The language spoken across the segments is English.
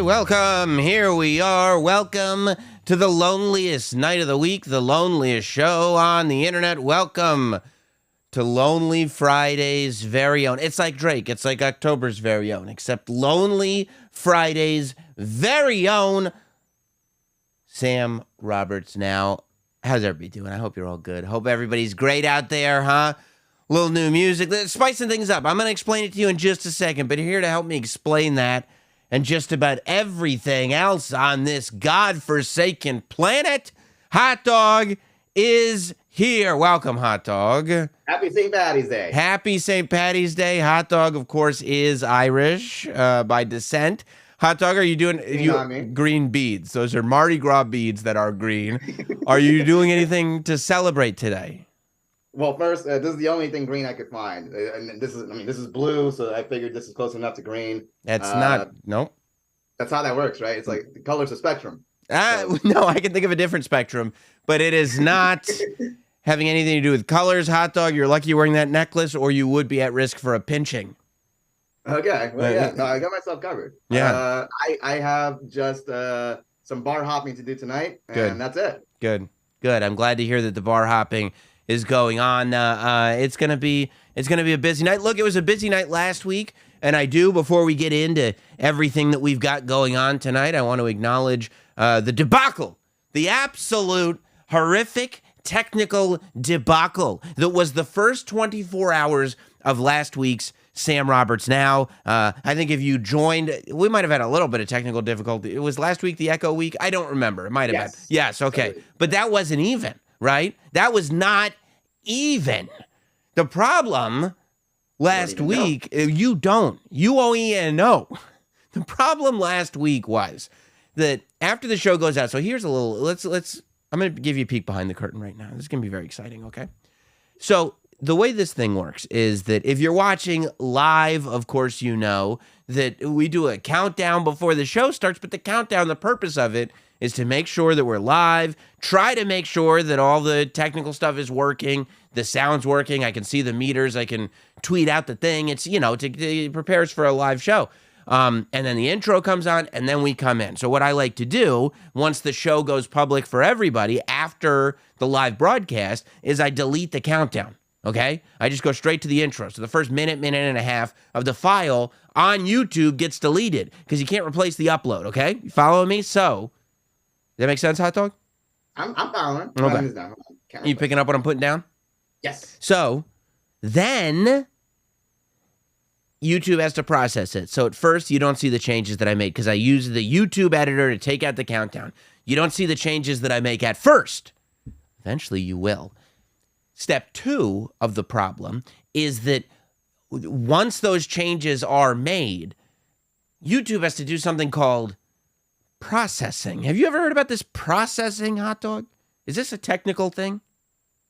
welcome. Here we are. Welcome to the loneliest night of the week, the loneliest show on the internet. Welcome to Lonely Friday's very own. It's like Drake. It's like October's very own, except Lonely Friday's very own Sam Roberts. Now, how's everybody doing? I hope you're all good. Hope everybody's great out there, huh? Little new music, spicing things up. I'm going to explain it to you in just a second, but here to help me explain that and just about everything else on this godforsaken planet, Hot Dog is here. Welcome, Hot Dog. Happy St. Patty's Day. Happy St. Patty's Day. Hot Dog, of course, is Irish by descent. Hot Dog, are you doing green beads? Those are Mardi Gras beads that are green. Are you doing anything to celebrate today? Well, first, this is the only thing green I could find, and this is blue, so I figured this is close enough to green. That's not. Nope. That's how that works, right? It's like the color's a spectrum. No, I can think of a different spectrum, but it is not having anything to do with colors. Hot Dog, you're lucky you're wearing that necklace, or you would be at risk for a pinching. Okay, well, yeah, no, I got myself covered. Yeah, I have just some bar hopping to do tonight, and that's it. Good. I'm glad to hear that the bar hopping is going on. It's gonna be a busy night. Look, it was a busy night last week, and before we get into everything that we've got going on tonight, I want to acknowledge the debacle, the absolute horrific technical debacle that was the first 24 hours of last week's Sam Roberts Now. I think if you joined, we might have had a little bit of technical difficulty. It was last week the Echo week. I don't remember. It might have been. Yes, okay. But that wasn't even. Right? That was not even. The problem last week, you don't even know. The problem last week was that after the show goes out, so here's a little, I'm going to give you a peek behind the curtain right now. This is going to be very exciting, okay? So the way this thing works is that if you're watching live, of course, you know that we do a countdown before the show starts, but the countdown, the purpose of it is to make sure that we're live, try to make sure that all the technical stuff is working, the sound's working, I can see the meters, I can tweet out the thing. It's, to prepare us for a live show. And then the intro comes on, and then we come in. So what I like to do, once the show goes public for everybody, after the live broadcast, is I delete the countdown, okay? I just go straight to the intro. So the first minute and a half of the file on YouTube gets deleted, because you can't replace the upload, okay? You follow me? So does that make sense, Hot Dog? I'm following. Okay. You picking up what I'm putting down? Yes. So then YouTube has to process it. So at first, you don't see the changes that I made because I use the YouTube editor to take out the countdown. You don't see the changes that I make at first. Eventually, you will. Step 2 of the problem is that once those changes are made, YouTube has to do something called processing. Have you ever heard about this processing, Hot Dog? Is this a technical thing?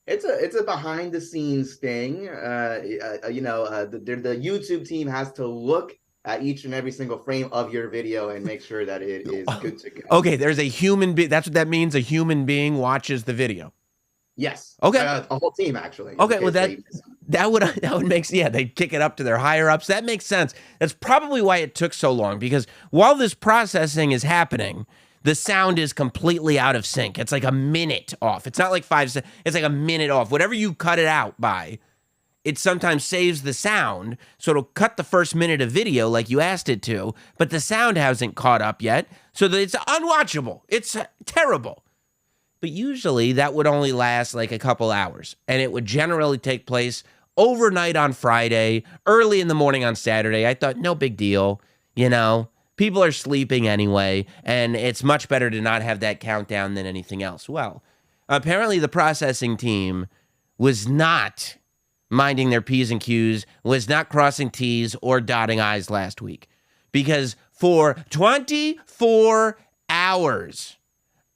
It's a behind the scenes thing. The YouTube team has to look at each and every single frame of your video and make sure that it is good to go. Okay, there's a human being. That's what that means. A human being watches the video. Yes. Okay. A whole team, actually. Okay, well, that would make, they kick it up to their higher ups. That makes sense. That's probably why it took so long, because while this processing is happening, the sound is completely out of sync. It's like a minute off. It's not like 5 seconds. It's like a minute off. Whatever you cut it out by, it sometimes saves the sound, so it'll cut the first minute of video like you asked it to, but the sound hasn't caught up yet, so that it's unwatchable. It's terrible. But usually that would only last like a couple hours, and it would generally take place overnight on Friday, early in the morning on Saturday. I thought, no big deal, people are sleeping anyway, and it's much better to not have that countdown than anything else. Well, apparently the processing team was not minding their P's and Q's, was not crossing T's or dotting I's last week, because for 24 hours,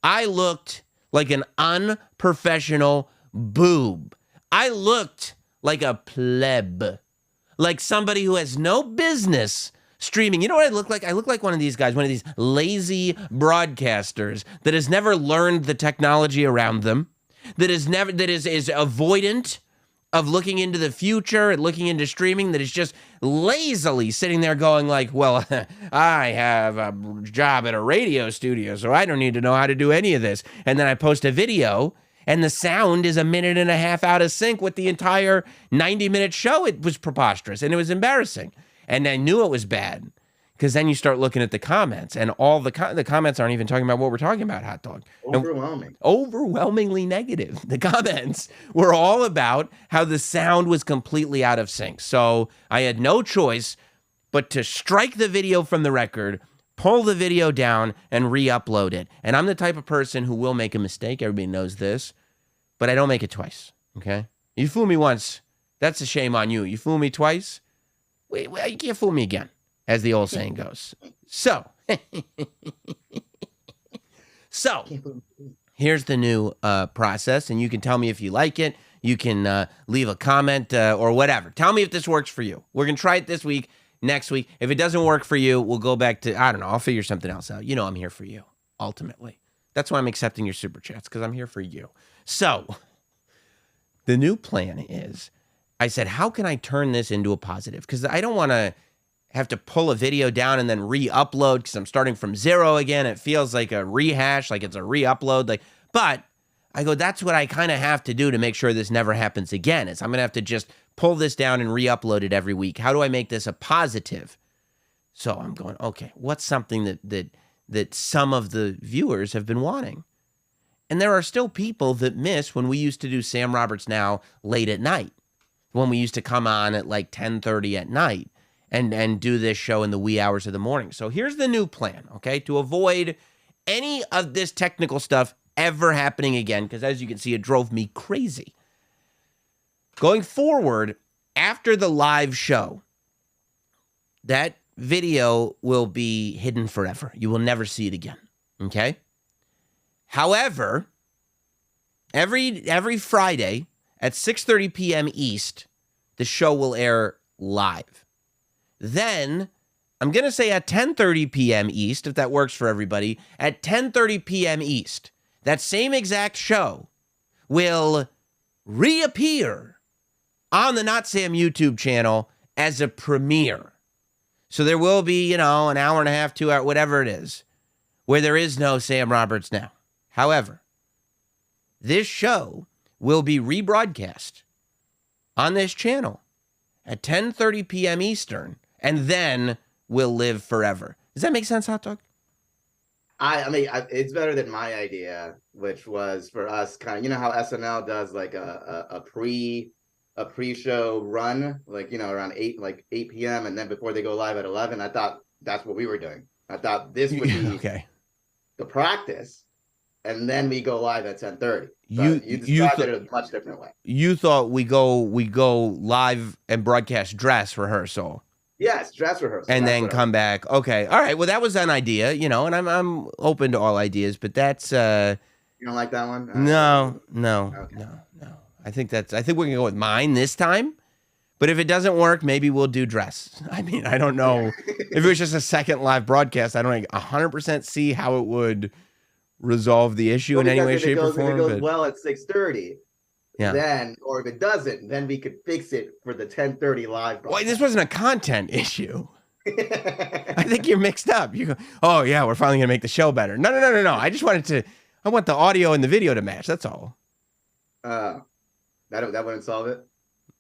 I looked like an unprofessional boob. I looked like a pleb, like somebody who has no business streaming. You know what I look like? I look like one of these guys, one of these lazy broadcasters that has never learned the technology around them, that is avoidant of looking into the future and looking into streaming that is just lazily sitting there going like, well, I have a job at a radio studio, so I don't need to know how to do any of this. And then I post a video and the sound is a minute and a half out of sync with the entire 90-minute show. It was preposterous and it was embarrassing. And I knew it was bad because then you start looking at the comments and all the comments aren't even talking about what we're talking about, Hot Dog. Overwhelming. Overwhelmingly negative. The comments were all about how the sound was completely out of sync. So I had no choice but to strike the video from the record, pull the video down, and re-upload it. And I'm the type of person who will make a mistake. Everybody knows this. But I don't make it twice, okay? You fool me once, that's a shame on you. You fool me twice, you can't fool me again, as the old saying goes. So here's the new process, and you can tell me if you like it. You can leave a comment or whatever. Tell me if this works for you. We're going to try it this week, next week. If it doesn't work for you, we'll go back to, I don't know, I'll figure something else out. You know I'm here for you, ultimately. That's why I'm accepting your super chats, because I'm here for you. So the new plan is, I said, how can I turn this into a positive? Because I don't want to have to pull a video down and then re-upload because I'm starting from zero again. It feels like a rehash, like it's a re-upload. But I go, that's what I kind of have to do to make sure this never happens again. Is I'm going to have to just pull this down and re-upload it every week. How do I make this a positive? So I'm going, okay, what's something that some of the viewers have been wanting? And there are still people that miss when we used to do Sam Roberts Now late at night, when we used to come on at like 10:30 at night and do this show in the wee hours of the morning. So here's the new plan, okay, to avoid any of this technical stuff ever happening again, because as you can see, it drove me crazy. Going forward, after the live show, that video will be hidden forever. You will never see it again, okay? However, every Friday at 6:30 p.m. East, the show will air live. Then, I'm going to say at 10:30 p.m. East, if that works for everybody, at 10:30 p.m. East, that same exact show will reappear on the Notsam YouTube channel as a premiere. So there will be, an hour and a half, 2 hours, whatever it is, where there is no Sam Roberts Now. However, this show will be rebroadcast on this channel at 10:30 p.m. Eastern, and then will live forever. Does that make sense, Hot Dog? I mean, it's better than my idea, which was for us kind of, how SNL does like a pre-show run, like, around 8 p.m. and then before they go live at 11. I thought that's what we were doing. I thought this would be okay. The practice, and then we go live at 10:30. You described it a much different way. You thought we go live and broadcast dress rehearsal. Yes, dress rehearsal. And then come back. Okay. All right. Well, that was an idea, and I'm open to all ideas, but that's You don't like that one? No. Okay. No. I think we're going to go with mine this time. But if it doesn't work, maybe we'll do dress. I mean, I don't know. If it was just a second live broadcast, I don't 100% see how it would resolve the issue in any way, shape, or form. If it goes well at 6:30, then, or if it doesn't, then we could fix it for the 10:30 live broadcast. Well, this wasn't a content issue. I think you're mixed up. You go, oh yeah, we're finally gonna make the show better. No. I want the audio and the video to match. That's all. That wouldn't solve it.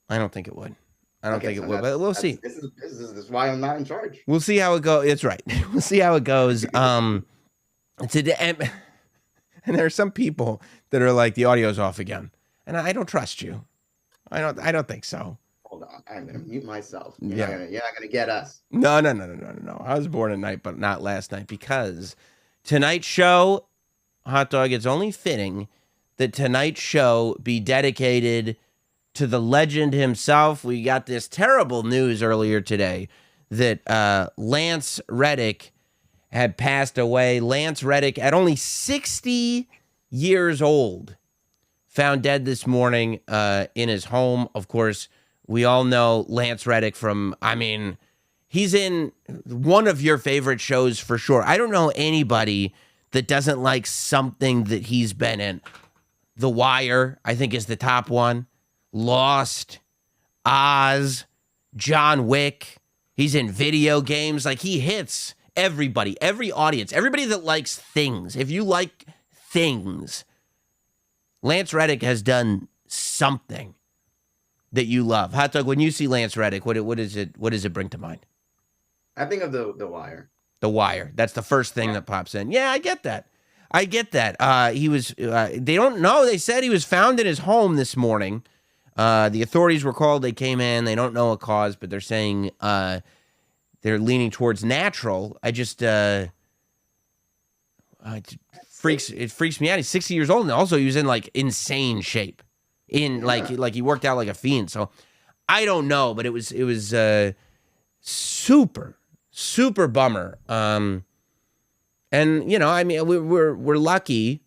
I don't think it would. I don't think it will, but we'll see. This is why I'm not in charge. We'll see how it goes. It's right. We'll see how it goes. And there are some people that are like, the audio's off again, and I don't trust you. I don't think so. Hold on, I'm gonna mute myself. You're not gonna get us. No. I was born at night, but not last night, because tonight's show, Hot Dog, it's only fitting that tonight's show be dedicated to the legend himself. We got this terrible news earlier today that Lance Reddick had passed away. Lance Reddick, at only 60 years old, found dead this morning in his home. Of course, we all know Lance Reddick from, he's in one of your favorite shows for sure. I don't know anybody that doesn't like something that he's been in. The Wire, I think, is the top one. Lost, Oz, John Wick. He's in video games. Like, he hits everybody, every audience, everybody that likes things. If you like things, Lance Reddick has done something that you love. Hot Dog, when you see Lance Reddick, what does it bring to mind? I think of the Wire. The Wire. That's the first thing that pops in. Yeah, I get that. He was, they don't know. They said he was found in his home this morning. The authorities were called. They came in. They don't know a cause, but they're saying they're leaning towards natural. It freaks me out. He's 60 years old, and also he was in like insane shape. Like he worked out like a fiend. So I don't know, but it was super bummer. And I mean, we're lucky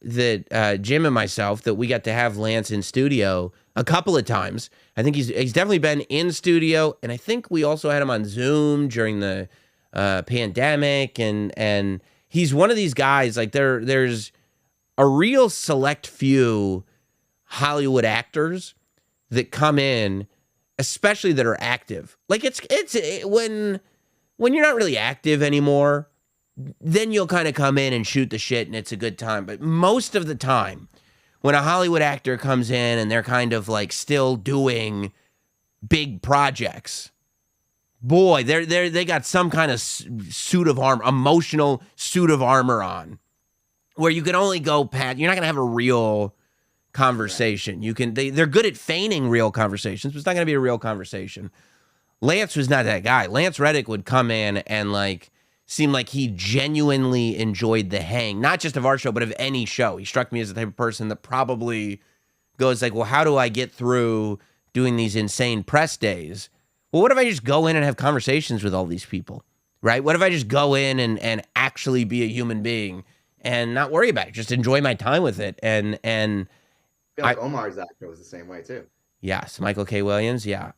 that Jim and myself that we got to have Lance in studio a couple of times. I think he's definitely been in studio, and I think we also had him on Zoom during the pandemic. And he's one of these guys. Like there's a real select few Hollywood actors that come in, especially that are active. Like when you're not really active anymore, then you'll kind of come in and shoot the shit and it's a good time. But most of the time, when a Hollywood actor comes in and they're kind of like still doing big projects, boy, they got some kind of suit of armor, emotional suit of armor on, where you can only go past. You're not gonna have a real conversation. They're good at feigning real conversations, but it's not gonna be a real conversation. Lance was not that guy. Lance Reddick would come in and like seem like he genuinely enjoyed the hang, not just of our show, but of any show. He struck me as the type of person that probably goes like, well, how do I get through doing these insane press days? Well, what if I just go in and have conversations with all these people, right? What if I just go in and actually be a human being and not worry about it, just enjoy my time with it? And I feel like Omar's actor was the same way too. Yes, Michael K. Williams. Yeah.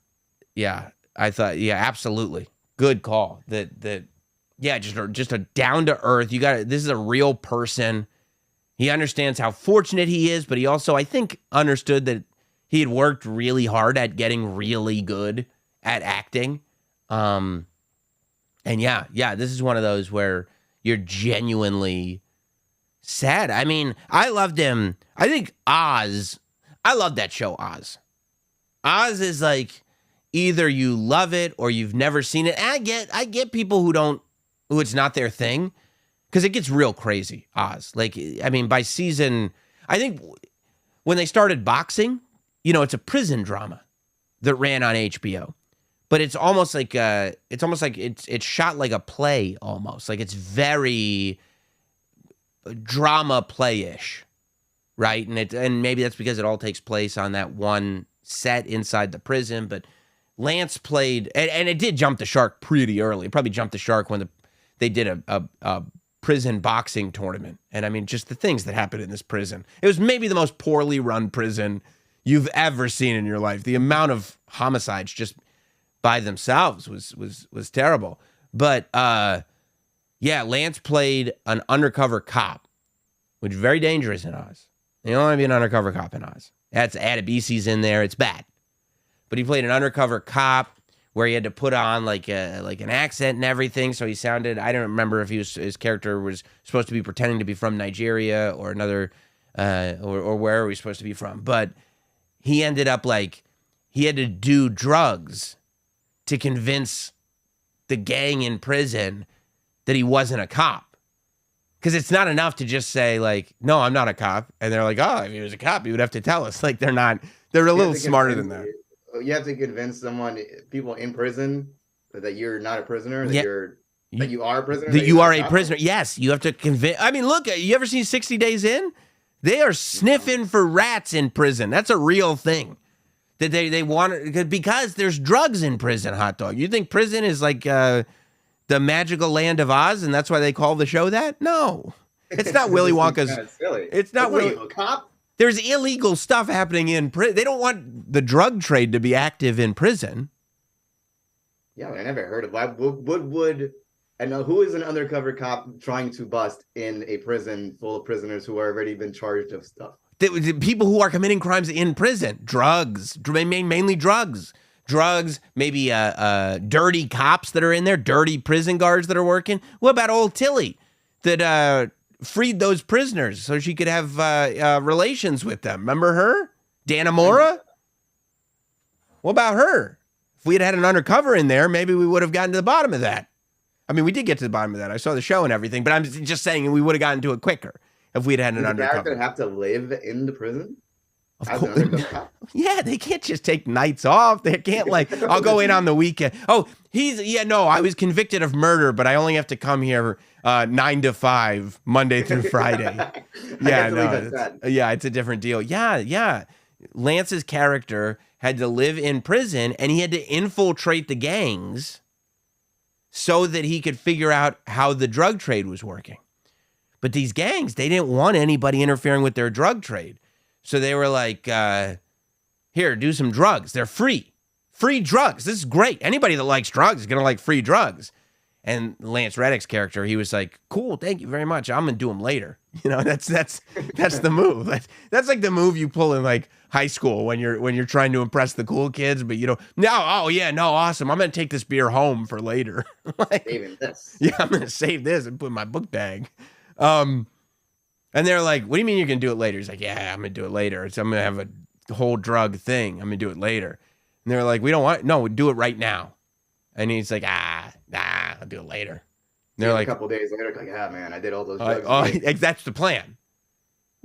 I thought, yeah, absolutely. Good call. Just a down to earth. This is a real person. He understands how fortunate he is, but he also, I think, understood that he had worked really hard at getting really good at acting. And yeah, this is one of those where you're genuinely sad. I mean, I loved him. I think Oz, I love that show, Oz. Oz is like, either you love it or you've never seen it. And I get people who it's not their thing, because it gets real crazy, Oz. Like, I mean, by season, I think when they started boxing, it's a prison drama that ran on HBO. But it's almost like it's shot like a play almost. Like it's very drama play-ish, right? And maybe that's because it all takes place on that one set inside the prison. But Lance played, and it did jump the shark pretty early. It probably jumped the shark when they did a prison boxing tournament. And I mean, just the things that happened in this prison. It was maybe the most poorly run prison you've ever seen in your life. The amount of homicides just by themselves was terrible. But yeah, Lance played an undercover cop, which is very dangerous in Oz. You don't want to be an undercover cop in Oz. That's Adebisi's in there. It's bad. But he played an undercover cop where he had to put on like an accent and everything. So he sounded, I don't remember if his character was supposed to be pretending to be from Nigeria or another, or where he was supposed to be from. But he ended up he had to do drugs to convince the gang in prison that he wasn't a cop. Because it's not enough to just say no, I'm not a cop. And they're like, oh, if he was a cop, he would have to tell us. Like, they're a little smarter than that. You have to convince people in prison that you're not a prisoner, that you are a prisoner. That you are a prisoner. Yes, you have to convince. I mean, look, you ever seen 60 Days In? They are sniffing for rats in prison. That's a real thing. That they want, because there's drugs in prison, Hot Dog. You think prison is like the magical land of Oz, and that's why they call the show that? No. It's not Willy Wonka's. Kind of silly. It's not Willy. A cop? There's illegal stuff happening in prison. They don't want the drug trade to be active in prison. Yeah, I never heard of why and who is an undercover cop trying to bust in a prison full of prisoners who have already been charged of stuff? The people who are committing crimes in prison, drugs, mainly drugs, maybe dirty cops that are in there, dirty prison guards that are working. What about old Tilly that freed those prisoners so she could have relations with them? Remember her? Dana Mora? What about her? If we had an undercover in there, maybe we would have gotten to the bottom of that. I mean, we did get to the bottom of that. I saw the show and everything, but I'm just saying we would have gotten to it quicker if we'd had an undercover. Does the character have to live in the prison? Of course. Yeah, they can't just take nights off. They can't I'll go in on the weekend. Oh, I was convicted of murder, but I only have to come here 9 to 5, Monday through Friday. It's a different deal. Yeah. Lance's character had to live in prison, and he had to infiltrate the gangs so that he could figure out how the drug trade was working. But these gangs, they didn't want anybody interfering with their drug trade. So they were like, here, do some drugs. They're free. Free drugs. This is great. Anybody that likes drugs is going to like free drugs. And Lance Reddick's character, he was like, cool, thank you very much. I'm going to do them later. You know, that's the move. That's like the move you pull in like high school when you're trying to impress the cool kids, but awesome. I'm going to take this beer home for later. Saving this. Yeah, I'm going to save this and put it in my book bag. And they're like, what do you mean you're going to do it later? He's like, yeah, I'm going to do it later. So I'm going to have a whole drug thing. I'm going to do it later. And they're like, do it right now. And he's like, I'll do it later. And they're like, a couple days later, like, man, I did all those drugs. That's the plan.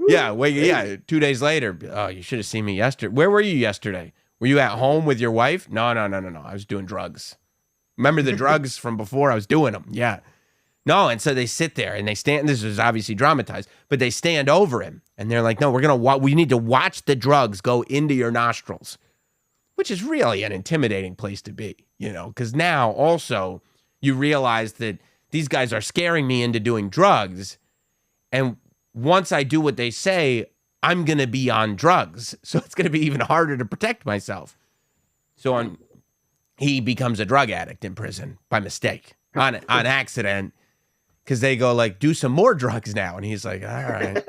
Ooh, yeah, 2 days later. Oh, you should have seen me yesterday. Where were you yesterday? Were you at home with your wife? No. I was doing drugs. Remember the drugs from before? I was doing them. Yeah. No, and so they sit there and they stand. This is obviously dramatized, but they stand over him and they're like, no, we need to watch the drugs go into your nostrils, which is really an intimidating place to be, because now also you realize that these guys are scaring me into doing drugs. And once I do what they say, I'm going to be on drugs. So it's going to be even harder to protect myself. So he becomes a drug addict in prison by mistake, on accident. Because they go like, do some more drugs now. And he's like, all right.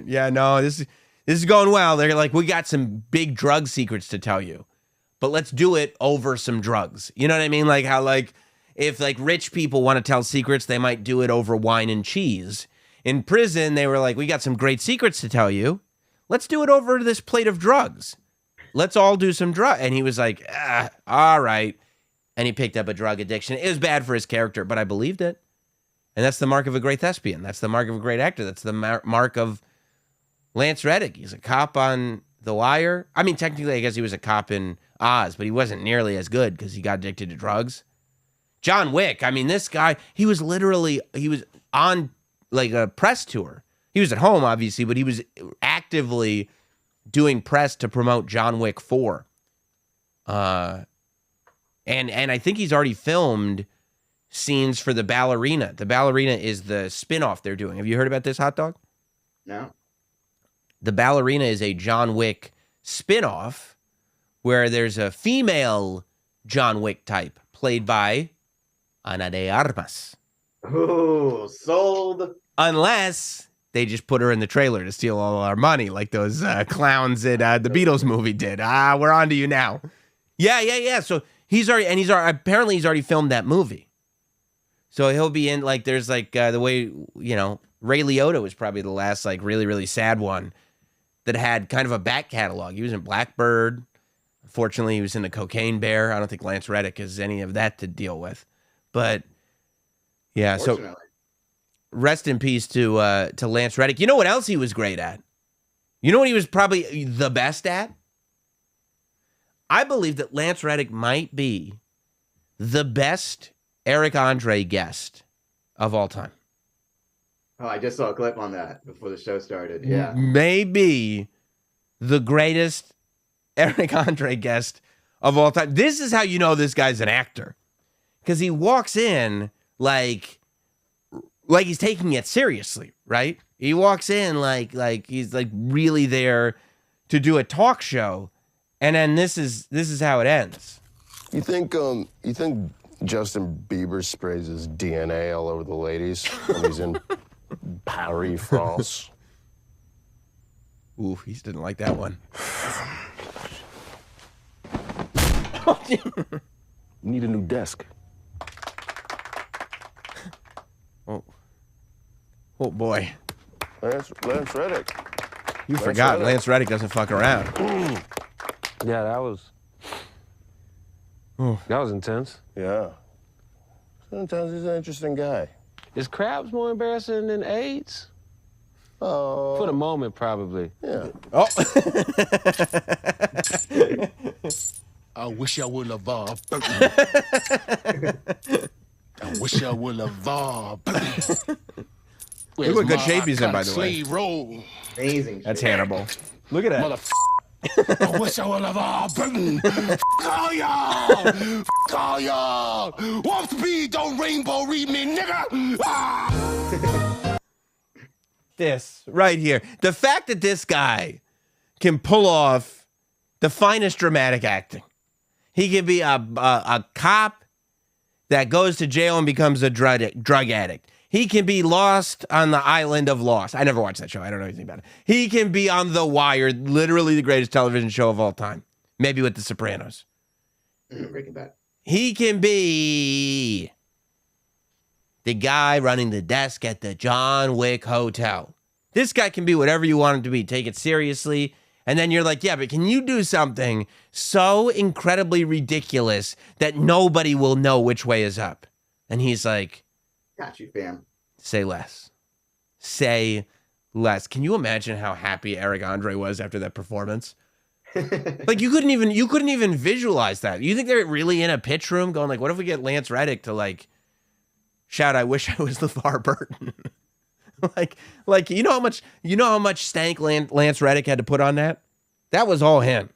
Yeah, no, this is going well. They're like, we got some big drug secrets to tell you, but let's do it over some drugs. You know what I mean? Like how if rich people want to tell secrets, they might do it over wine and cheese. In prison, they were like, we got some great secrets to tell you. Let's do it over this plate of drugs. Let's all do some drugs. And he was like, all right. And he picked up a drug addiction. It was bad for his character, but I believed it. And that's the mark of a great thespian. That's the mark of a great actor. That's the mark of Lance Reddick. He's a cop on The Wire. I mean, technically, I guess he was a cop in Oz, but he wasn't nearly as good because he got addicted to drugs. John Wick. I mean, this guy, he was on like a press tour. He was at home, obviously, but he was actively doing press to promote John Wick 4. And I think he's already filmed scenes for The Ballerina. The Ballerina is the spinoff they're doing. Have you heard about this, Hot Dog? No. The Ballerina is a John Wick spinoff where there's a female John Wick type played by Ana de Armas. Oh, sold. Unless they just put her in the trailer to steal all our money like those clowns in the Beatles movie did. We're on to you now. Yeah. So he's already filmed that movie. So he'll be in, like, there's, like, the way, Ray Liotta was probably the last, like, really, really sad one that had kind of a back catalog. He was in Blackbird. Unfortunately, he was in The Cocaine Bear. I don't think Lance Reddick has any of that to deal with. But, yeah, so rest in peace to Lance Reddick. You know what else he was great at? You know what he was probably the best at? I believe that Lance Reddick might be the best Eric Andre guest of all time. Oh, I just saw a clip on that before the show started. Yeah. Maybe the greatest Eric Andre guest of all time. This is how you know this guy's an actor. Because he walks in like he's taking it seriously, right? He walks in like he's like really there to do a talk show. And then this is how it ends. You think Justin Bieber sprays his DNA all over the ladies when he's in Paris, France? Ooh, he didn't like that one. Need a new desk. Oh boy. Lance Reddick. You forgot Lance Reddick doesn't fuck around. Yeah, that was intense. Yeah. Sometimes he's an interesting guy. Is crabs more embarrassing than AIDS? Oh. For the moment, probably. Yeah. Oh. I wish I would have I wish I would have Look what good shape he's in, by the way. Roll. Amazing. That's Hannibal. Look at that. I wish I would have all y'all. All y'all. Warp speed, don't rainbow read me, nigga. Ah! This right here. The fact that this guy can pull off the finest dramatic acting. He can be a cop that goes to jail and becomes a drug addict. He can be lost on the island of Lost. I never watched that show. I don't know anything about it. He can be on The Wire, literally the greatest television show of all time. Maybe with The Sopranos. Breaking Bad. He can be the guy running the desk at the John Wick Hotel. This guy can be whatever you want him to be. Take it seriously. And then you're like, yeah, but can you do something so incredibly ridiculous that nobody will know which way is up? And he's like, Got you, fam. say less. Say less. Can you imagine how happy Eric Andre was after that performance? Like you couldn't even visualize that. You think they're really in a pitch room going like, what if we get Lance Reddick to like shout, I wish I was LeVar Burton. like you know how much stank Lance Reddick had to put on that? That was all him.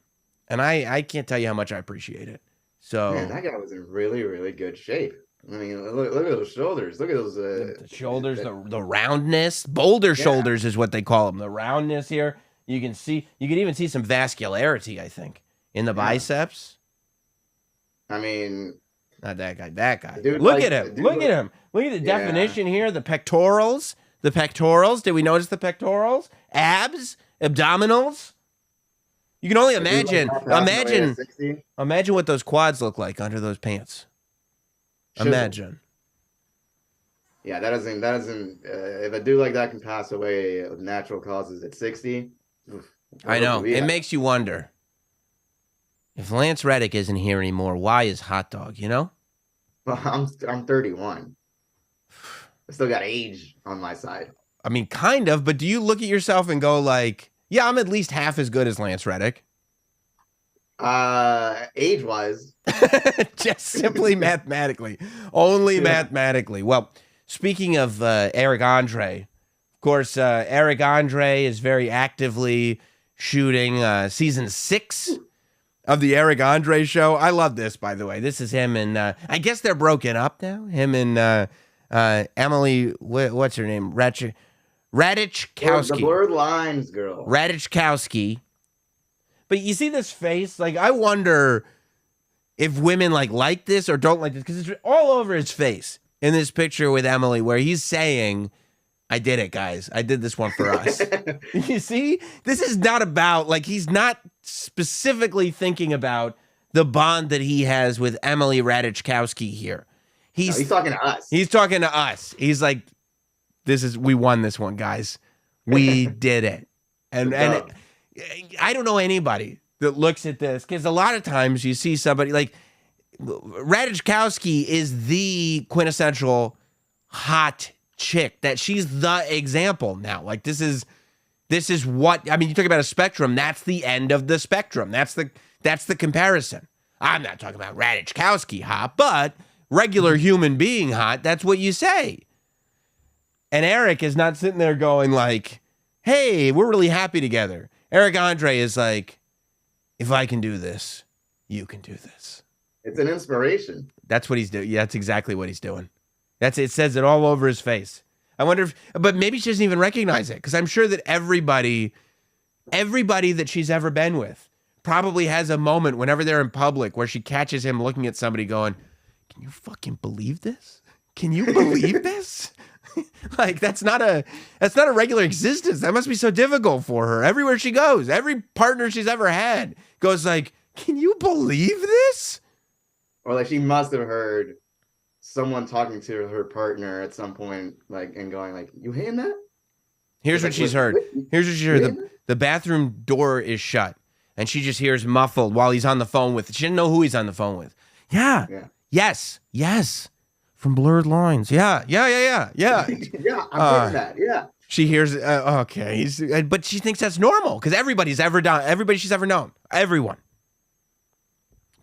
And I can't tell you how much I appreciate it. So Man, that guy was in really, really good shape. I mean, look at those shoulders. Look at those the shoulders, the roundness, boulder shoulders is what they call them. The roundness here. You can even see some vascularity, I think, in the biceps. I mean, not that guy. That guy. Dude, Look at him. Look at him. Look at the definition here. The pectorals. The pectorals. Did we notice the pectorals? Abs. Abdominals. You can only imagine. Imagine what those quads look like under those pants. Imagine. Yeah, that doesn't. If a dude like that can pass away of natural causes at 60, I know. It makes you wonder. If Lance Reddick isn't here anymore, why is Hot Dog? You know? Well, I'm 31. I still got age on my side. I mean, kind of. But do you look at yourself and go like, yeah, I'm at least half as good as Lance Reddick? Age-wise. Just simply mathematically. Only mathematically. Well, speaking of Eric Andre, of course, Eric Andre is very actively shooting season 6 of the Eric Andre show. I love this, by the way. This is him and I guess they're broken up now. Him and Emily, what's her name? Ratajkowski. The blurred lines, girl. Ratajkowski. But you see this face? Like, I wonder if women like this or don't like this, because it's all over his face in this picture with Emily where he's saying, I did it, guys. I did this one for us. You see? This is not about, like, he's not specifically thinking about the bond that he has with Emily Ratajkowski here. He's talking to us. He's talking to us. He's like, we won this one, guys. We did it. And I don't know anybody that looks at this, because a lot of times you see somebody like Ratajkowski is the quintessential hot chick, that she's the example now. Like this is what, I mean, you talk about a spectrum. That's the end of the spectrum. That's the comparison. I'm not talking about Ratajkowski hot, but regular human being hot. That's what you say. And Eric is not sitting there going like, hey, we're really happy together. Eric Andre is like, if I can do this, you can do this. It's an inspiration. That's what he's doing. Yeah, that's exactly what he's doing. It says it all over his face. I wonder but maybe she doesn't even recognize it, because I'm sure that everybody that she's ever been with probably has a moment whenever they're in public where she catches him looking at somebody going, can you fucking believe this? Can you believe this? Like that's not a regular existence. That must be so difficult for her. Everywhere she goes, every partner she's ever had goes like, "Can you believe this?" Or like she must have heard someone talking to her partner at some point, like, and going like, "You hearing that?" Here's what she's heard. Here's what she heard. The bathroom door is shut, and she just hears muffled while he's on the phone with. She didn't know who he's on the phone with. Yeah. Yes. From Blurred Lines. Yeah. Yeah, I'm hearing that. Yeah. She hears. Okay. But she thinks that's normal because everybody she's ever known. Everyone.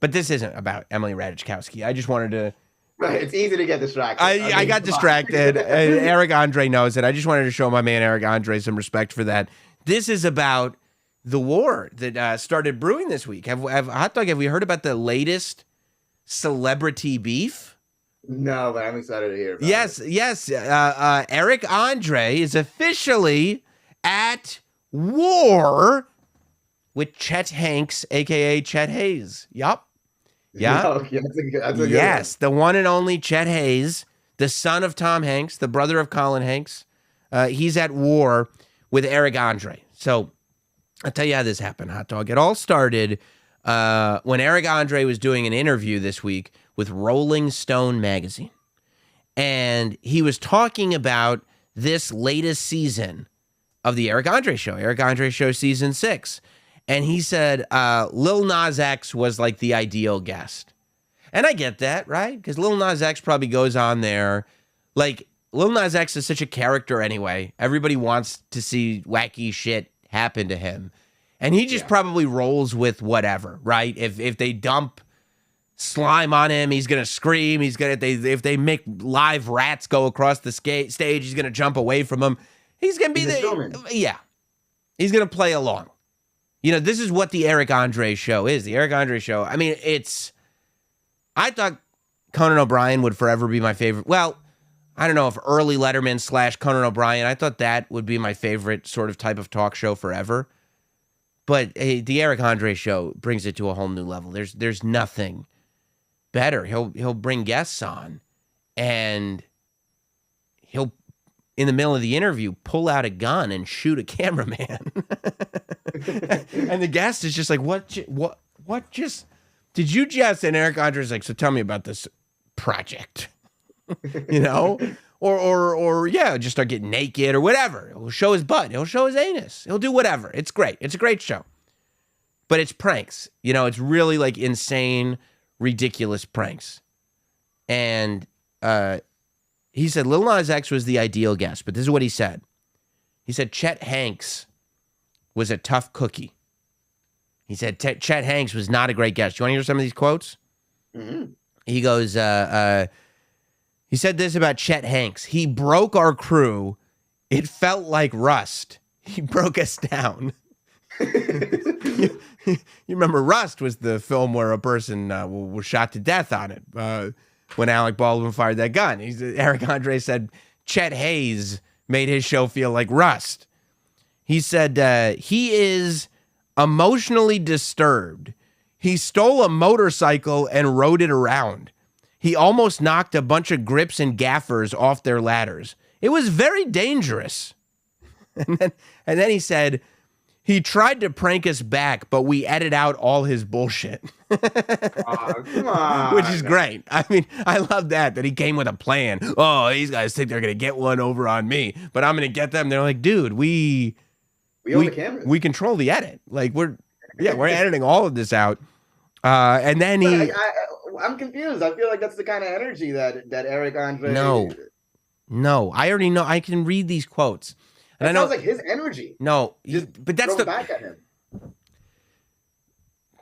But this isn't about Emily Ratajkowski. I just wanted to. Right, it's easy to get distracted. I got distracted. And Eric Andre knows it. I just wanted to show my man Eric Andre some respect for that. This is about the war that started brewing this week. Have Hot Dog? Have we heard about the latest celebrity beef? No, but I'm excited to hear about it. Yes. Eric Andre is officially at war with Chet Hanx, aka Chet Haze. Yup. Yeah. Okay, that's a good yes, the one and only Chet Haze, the son of Tom Hanks, the brother of Colin Hanks. He's at war with Eric Andre. So I'll tell you how this happened, Hot Dog. It all started when Eric Andre was doing an interview this week with Rolling Stone magazine. And he was talking about this latest season of the Eric Andre Show, Eric Andre Show season 6. And he said Lil Nas X was like the ideal guest. And I get that, right? Because Lil Nas X probably goes on there. Like, Lil Nas X is such a character anyway. Everybody wants to see wacky shit happen to him. And he just probably rolls with whatever, right? If they dump slime on him, he's going to scream. If they make live rats go across the stage, he's going to jump away from them. He's going to be he's going to play along. You know, this is what the Eric Andre Show is. The Eric Andre Show. I mean, I thought Conan O'Brien would forever be my favorite. Well, I don't know if early Letterman / Conan O'Brien, I thought that would be my favorite sort of type of talk show forever. But the Eric Andre Show brings it to a whole new level. There's nothing better. He'll bring guests on, and he'll, in the middle of the interview, pull out a gun and shoot a cameraman. And the guest is just like, what just did you just? And Eric Andre's like, so tell me about this project, you know, or just start getting naked or whatever. He'll show his butt. He'll show his anus. He'll do whatever. It's great. It's a great show, but it's pranks. You know, it's really like insane, ridiculous pranks. And he said Lil Nas X was the ideal guest, but this is what he said. He said Chet Hanx was a tough cookie. He said Chet Hanx was not a great guest. You want to hear some of these quotes? Mm-hmm. He goes, he said this about Chet Hanx. He broke our crew. It felt like Rust. He broke us down. You remember Rust was the film where a person was shot to death on it when Alec Baldwin fired that gun. Eric Andre said Chet Haze made his show feel like Rust. He said he is emotionally disturbed. He stole a motorcycle and rode it around. He almost knocked a bunch of grips and gaffers off their ladders. It was very dangerous. And then he said, he tried to prank us back, but we edit out all his bullshit. Come on. Which is great. I mean, I love that he came with a plan. Oh, these guys think they're going to get one over on me, but I'm going to get them. They're like, dude, we own the cameras. We control the edit. Like we're editing all of this out. And then I'm confused. I feel like that's the kind of energy that Eric Andre. No, I already know. I can read these quotes. And I know, sounds like his energy. No, but that's back at him.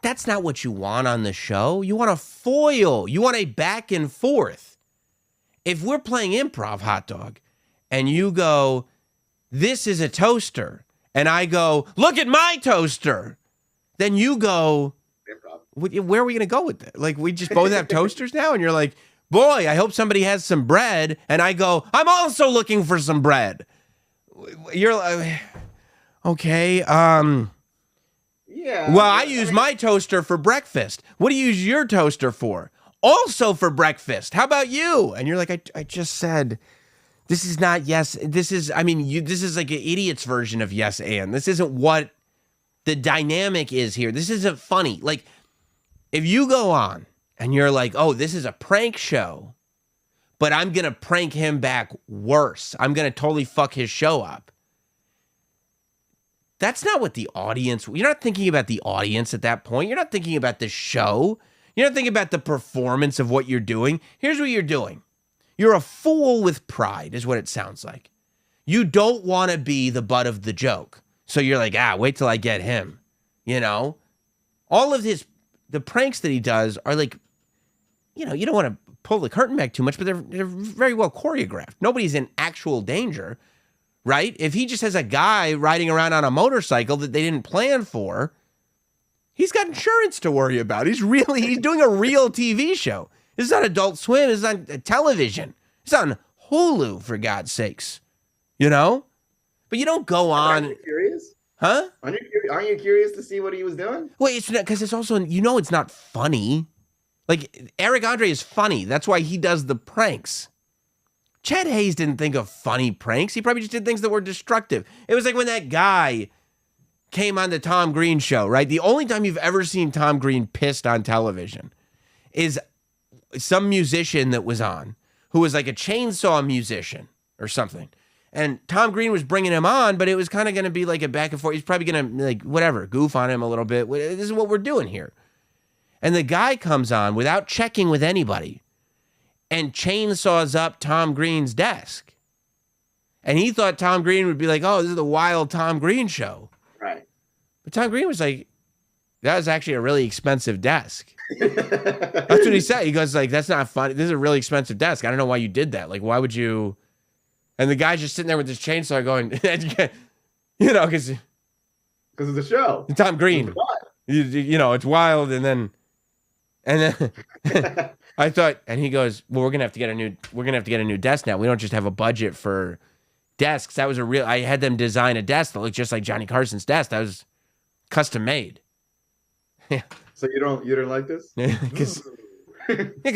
That's not what you want on the show. You want a foil. You want a back and forth. If we're playing improv, Hot Dog, and you go, this is a toaster, and I go, look at my toaster, then you go, improv. Where are we going to go with that? Like, we just both have toasters now? And you're like, boy, I hope somebody has some bread. And I go, I'm also looking for some bread. You're like, okay. Yeah. Well, I use my toaster for breakfast. What do you use your toaster for? Also for breakfast. How about you? And you're like, I just said This is not yes. This is, I mean, this is like an idiot's version of yes and. This isn't what the dynamic is here. This isn't funny. Like, if you go on and you're like, oh, this is a prank show, but I'm going to prank him back worse. I'm going to totally fuck his show up. That's not what the audience, you're not thinking about the audience at that point. You're not thinking about the show. You're not thinking about the performance of what you're doing. Here's what you're doing. You're a fool with pride is what it sounds like. You don't want to be the butt of the joke. So you're like, wait till I get him. You know? All of the pranks that he does are like, you know, you don't want to pull the curtain back too much, but they're very well choreographed. Nobody's in actual danger, right? If he just has a guy riding around on a motorcycle that they didn't plan for, he's got insurance to worry about. He's doing a real TV show. This is not Adult Swim. This is on television. It's on Hulu, for God's sakes. You know? But you don't go on. Aren't you curious? Huh? Aren't you curious to see what he was doing? Well, it's not, because it's also, you know, it's not funny. Like, Eric Andre is funny. That's why he does the pranks. Chet Haze didn't think of funny pranks. He probably just did things that were destructive. It was like when that guy came on the Tom Green show, right? The only time you've ever seen Tom Green pissed on television is some musician that was on who was like a chainsaw musician or something. And Tom Green was bringing him on, but it was kind of going to be like a back and forth. He's probably going to, like, whatever, goof on him a little bit. This is what we're doing here. And the guy comes on without checking with anybody and chainsaws up Tom Green's desk. And he thought Tom Green would be like, oh, this is the wild Tom Green show. Right. But Tom Green was like, that was actually a really expensive desk. That's what he said. He goes like, that's not funny. This is a really expensive desk. I don't know why you did that. Like, why would you? And the guy's just sitting there with his chainsaw going, you know, because of the show. Tom Green, you know, it's wild. And then I thought, and he goes, well, we're going to have to get a new desk now. We don't just have a budget for desks. That was I had them design a desk that looked just like Johnny Carson's desk. That was custom made. Yeah. So you don't like this? Because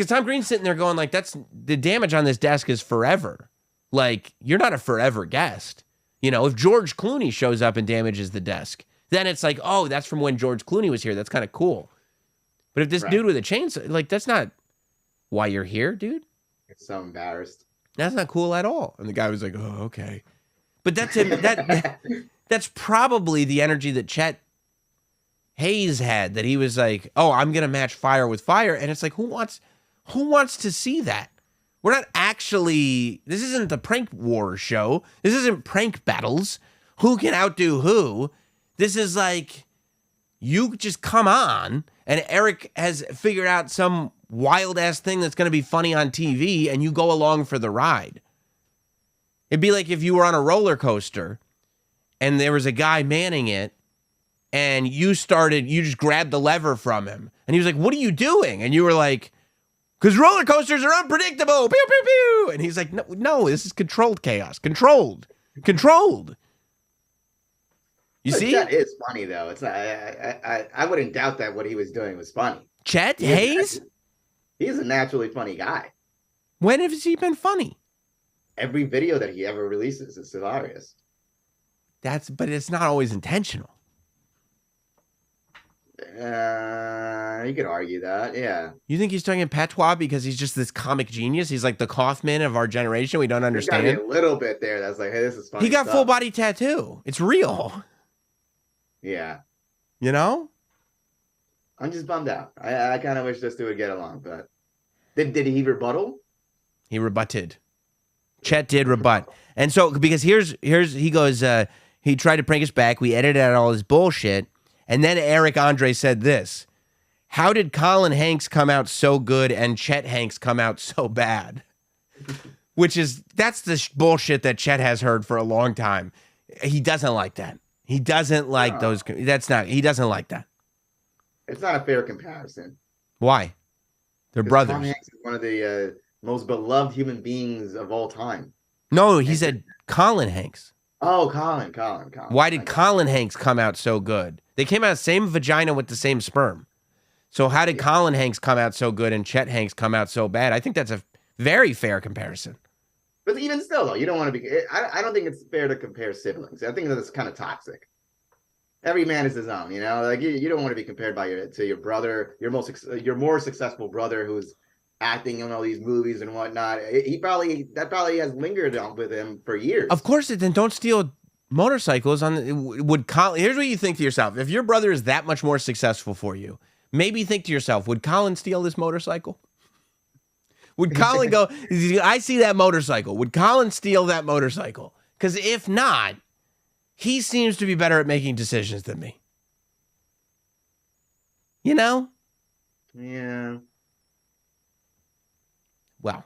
Tom Green's sitting there going like, that's the damage on this desk is forever. Like, you're not a forever guest. You know, if George Clooney shows up and damages the desk, then it's like, oh, that's from when George Clooney was here. That's kind of cool. But if this dude with a chainsaw, like, that's not why you're here, dude. It's so embarrassed. That's not cool at all. And the guy was like, oh, okay. But that's him. That's probably the energy that Chet Haze had, that he was like, oh, I'm going to match fire with fire. And it's like, who wants to see that? We're not actually, this isn't the prank war show. This isn't prank battles. Who can outdo who? This is like, you just come on and Eric has figured out some wild ass thing that's going to be funny on TV and you go along for the ride. It'd be like if you were on a roller coaster and there was a guy manning it and you just grabbed the lever from him and he was like, what are you doing? And you were like, because roller coasters are unpredictable. Pew, pew, pew. And he's like, no, this is controlled chaos. Controlled. You see? Chet is funny, though. It's not, I wouldn't doubt that what he was doing was funny. Chet Haze? He's a naturally funny guy. When has he been funny? Every video that he ever releases is hilarious. But it's not always intentional. You could argue that, yeah. You think he's talking in patois because he's just this comic genius? He's like the Kaufman of our generation. We don't understand. There's gotta be a little bit there that's like, hey, this is funny. He got full body tattoo. It's real. Yeah. You know? I'm just bummed out. I kind of wish this two would get along, but did he rebuttal? He rebutted. Chet did rebut. And so, because here's he goes, he tried to prank us back. We edited out all his bullshit. And then Eric Andre said this: how did Colin Hanks come out so good and Chet Hanks come out so bad? That's the bullshit that Chet has heard for a long time. He doesn't like that. He doesn't like those. He doesn't like that. It's not a fair comparison. Why? They're brothers. Tom Hanks is one of the most beloved human beings of all time. No, he said Colin Hanks. Oh, Colin. Why did Colin Hanks come out so good? They came out same vagina with the same sperm. So how did Colin Hanks come out so good and Chet Hanks come out so bad? I think that's a very fair comparison. But even still, though, you don't want to be. I don't think it's fair to compare siblings. I think that's kind of toxic. Every man is his own, you know. Like you don't want to be compared to your brother, your more successful brother who's acting in all these movies and whatnot. That probably has lingered on with him for years. Of course, then don't steal motorcycles. Here's what you think to yourself: if your brother is that much more successful for you, maybe think to yourself, would Colin steal this motorcycle? Would Colin go, I see that motorcycle. Would Colin steal that motorcycle? Because if not, he seems to be better at making decisions than me. You know? Yeah. Well,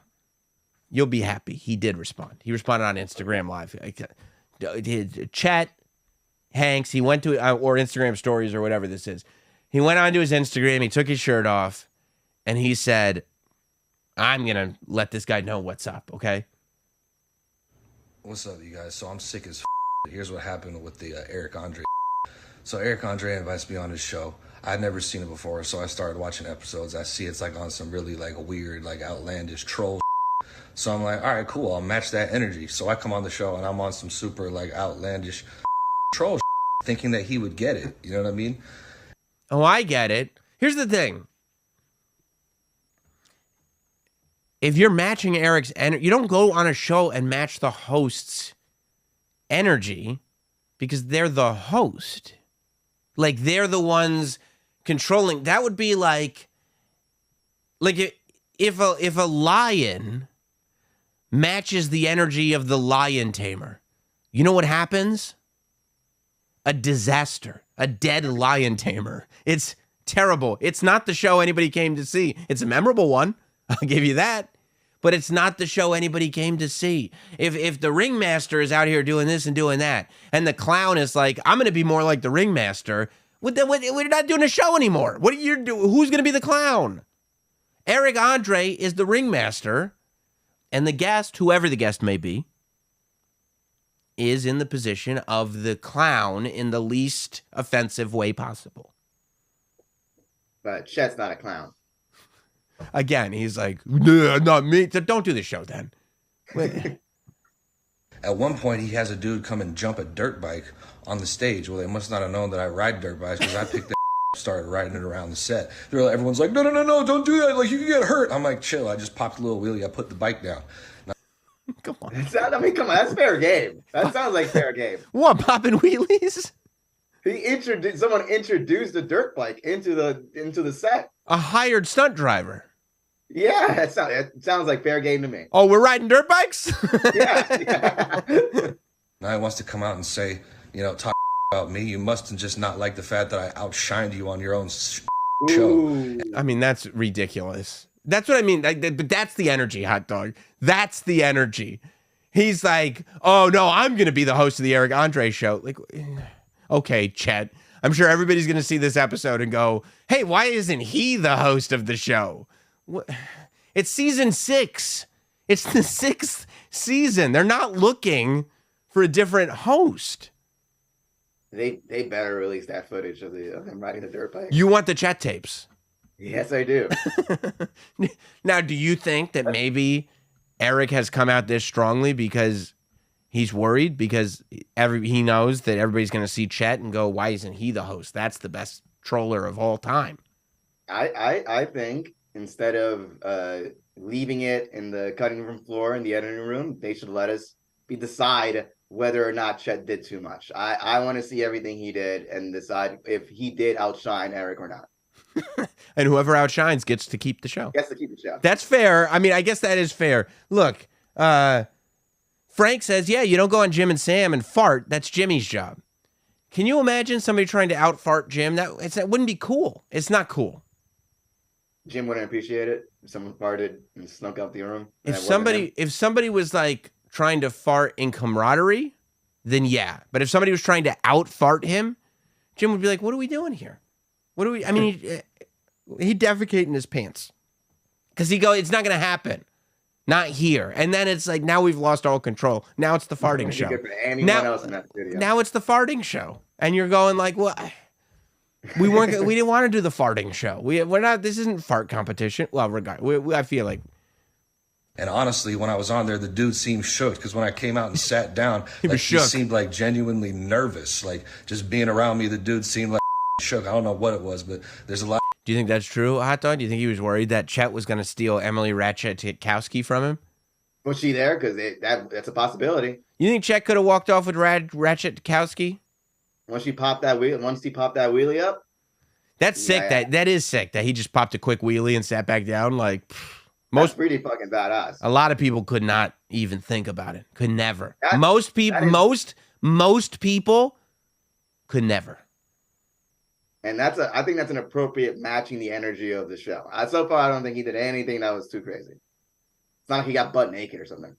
you'll be happy. He did respond. He responded on Instagram Live. Chet, Hanx, he went to, or Instagram stories or whatever this is. He went onto his Instagram, he took his shirt off, and he said, I'm going to let this guy know what's up, okay? What's up, you guys? So I'm sick as Here's what happened with the Eric Andre. So Eric Andre invites me on his show. I'd never seen it before, so I started watching episodes. I see it's like on some really like weird, like outlandish troll. So I'm like, all right, cool. I'll match that energy. So I come on the show and I'm on some super like outlandish troll thinking that he would get it. You know what I mean? Oh, I get it. Here's the thing. If you're matching Eric's energy, you don't go on a show and match the host's energy because they're the host. Like, they're the ones controlling. That would be like if a lion matches the energy of the lion tamer, you know what happens? A disaster. A dead lion tamer. It's terrible. It's not the show anybody came to see. It's a memorable one. I'll give you that. But it's not the show anybody came to see. If the ringmaster is out here doing this and doing that, and the clown is like, I'm going to be more like the ringmaster, we're not doing a show anymore. What are you doing? Who's going to be the clown? Eric Andre is the ringmaster, and the guest, whoever the guest may be, is in the position of the clown in the least offensive way possible. But Chet's not a clown. Again, he's like, nah, not me. Don't do the show then. At one point, he has a dude come and jump a dirt bike on the stage. Well, they must not have known that I ride dirt bikes because I picked that started riding it around the set. Everyone's like, no, don't do that. Like, you can get hurt. I'm like, chill. I just popped a little wheelie. I put the bike down. Come on. Come on. That's fair game. That sounds like fair game. What, popping wheelies? Someone introduced a dirt bike into the set. A hired stunt driver. Yeah, it sounds like fair game to me. Oh, we're riding dirt bikes? Yeah. Now he wants to come out and say, talk about me. You must just not like the fact that I outshined you on your own show. Ooh. I mean, that's ridiculous. That's what I mean. But that's the energy, hot dog. That's the energy. He's like, oh, no, I'm going to be the host of the Eric Andre show. Like, okay, Chet. I'm sure everybody's going to see this episode and go, hey, why isn't he the host of the show? It's season 6. It's the 6th season. They're not looking for a different host. They better release that footage of him riding the dirt bike. You want the Chet tapes? Yes, I do. Now, do you think that maybe Eric has come out this strongly because he's worried because he knows that everybody's going to see Chet and go, why isn't he the host? That's the best troller of all time. I think instead of leaving it in the cutting room floor in the editing room, they should let us decide whether or not Chet did too much. I want to see everything he did and decide if he did outshine Eric or not. And whoever outshines gets to keep the show. Gets to keep the show. That's fair. I mean, I guess that is fair. Look, Frank says, yeah, you don't go on Jim and Sam and fart. That's Jimmy's job. Can you imagine somebody trying to out-fart Jim? That wouldn't be cool. It's not cool. Jim wouldn't appreciate it if someone farted and snuck out the room. If somebody was like trying to fart in camaraderie, then yeah. But if somebody was trying to out-fart him, Jim would be like, what are we doing here? He'd defecate in his pants. Because he'd go, it's not going to happen. Not here. And then it's like, now we've lost all control. Now it's the farting show. Now it's the farting show. And you're going like, well, we didn't want to do the farting show. We're not, this isn't fart competition. Well, I feel like. And honestly, when I was on there, the dude seemed shook because when I came out and sat down, he seemed like genuinely nervous. Like just being around me, the dude seemed like shook. I don't know what it was, but there's a lot. Do you think that's true, Hot Dog? Do you think he was worried that Chet was going to steal Emily Ratajkowski from him? Was she there? Because that's a possibility. You think Chet could have walked off with Ratajkowski? Once he popped that wheelie up. That's sick. Yeah. That is sick. That he just popped a quick wheelie and sat back down. Like That's pretty fucking badass. A lot of people could not even think about it. Could never. That- most people. Most people could never. And I think that's an appropriate matching the energy of the show. So far, I don't think he did anything that was too crazy. It's not like he got butt naked or something.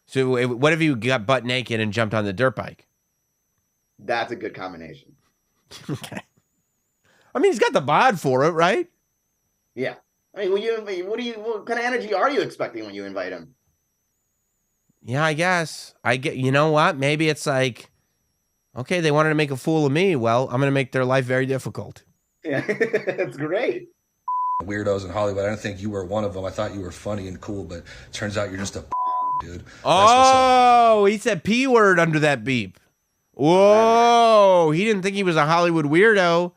So what if you got butt naked and jumped on the dirt bike? That's a good combination. Okay. I mean, he's got the bod for it, right? Yeah. I mean, what kind of energy are you expecting when you invite him? Yeah, I guess. You know what? Maybe it's like, okay, they wanted to make a fool of me. Well, I'm going to make their life very difficult. Yeah, it's great. Weirdos in Hollywood. I don't think you were one of them. I thought you were funny and cool, but turns out you're just a dude. Oh, he said P word under that beep. Whoa, he didn't think he was a Hollywood weirdo.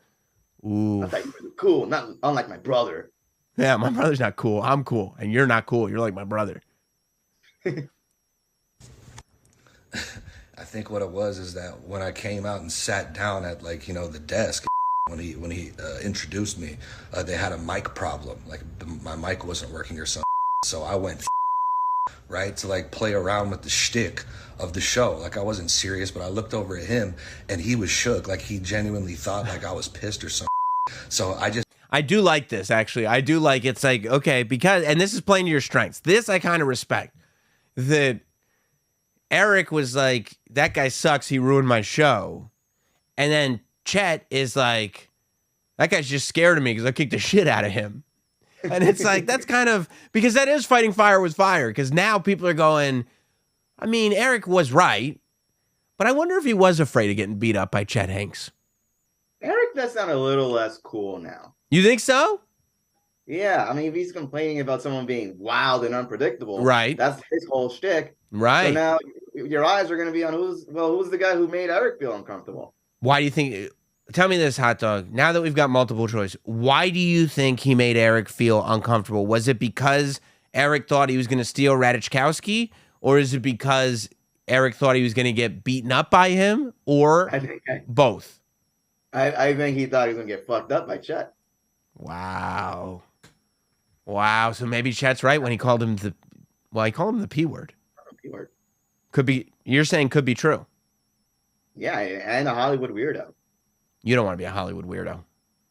Ooh. I thought you were cool, not unlike my brother. Yeah, my brother's not cool. I'm cool, and you're not cool. You're like my brother. I think what it was is that when I came out and sat down at the desk when he introduced me, they had a mic problem. Like my mic wasn't working or something. So I went right to play around with the shtick of the show. Like I wasn't serious, but I looked over at him and he was shook. Like he genuinely thought I was pissed or something. So I do like this, actually. I do like it's like, okay, because, and this is playing to your strengths. This I kind of respect. That Eric was like, that guy sucks, he ruined my show. And then Chet is like, that guy's just scared of me because I kicked the shit out of him. And it's like, that's kind of, because that is fighting fire with fire. Because now people are going, I mean, Eric was right, but I wonder if he was afraid of getting beat up by Chet Hanx. Eric does sound a little less cool now. You think so? Yeah, I mean, if he's complaining about someone being wild and unpredictable, right? That's his whole shtick, right? So now your eyes are going to be on who's the guy who made Eric feel uncomfortable. Why do you think? Tell me this, Hot Dog. Now that we've got multiple choice, why do you think he made Eric feel uncomfortable? Was it because Eric thought he was going to steal Ratajkowski, or is it because Eric thought he was going to get beaten up by him, or both? I think he thought he was going to get fucked up by Chet. Wow. So maybe Chet's right when he called him he called him the P word. P word. Could be, you're saying could be true. Yeah, and a Hollywood weirdo. You don't want to be a Hollywood weirdo.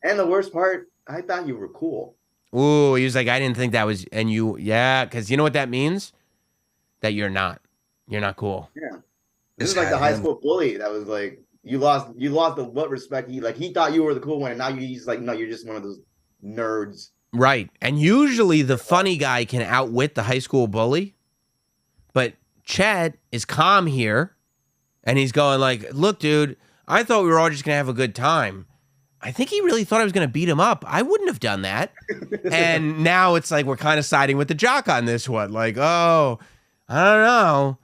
And the worst part, I thought you were cool. Ooh, he was like, I didn't think that was, and you, yeah, because you know what that means? That you're not. You're not cool. Yeah. This is like the high school bully that was like, you lost the what respect. He thought you were the cool one, and now you're just like, no, you're just one of those nerds. Right. And usually the funny guy can outwit the high school bully. But Chet is calm here. And he's going like, look, dude, I thought we were all just going to have a good time. I think he really thought I was going to beat him up. I wouldn't have done that. And now it's like we're kind of siding with the jock on this one. Like, oh, I don't know.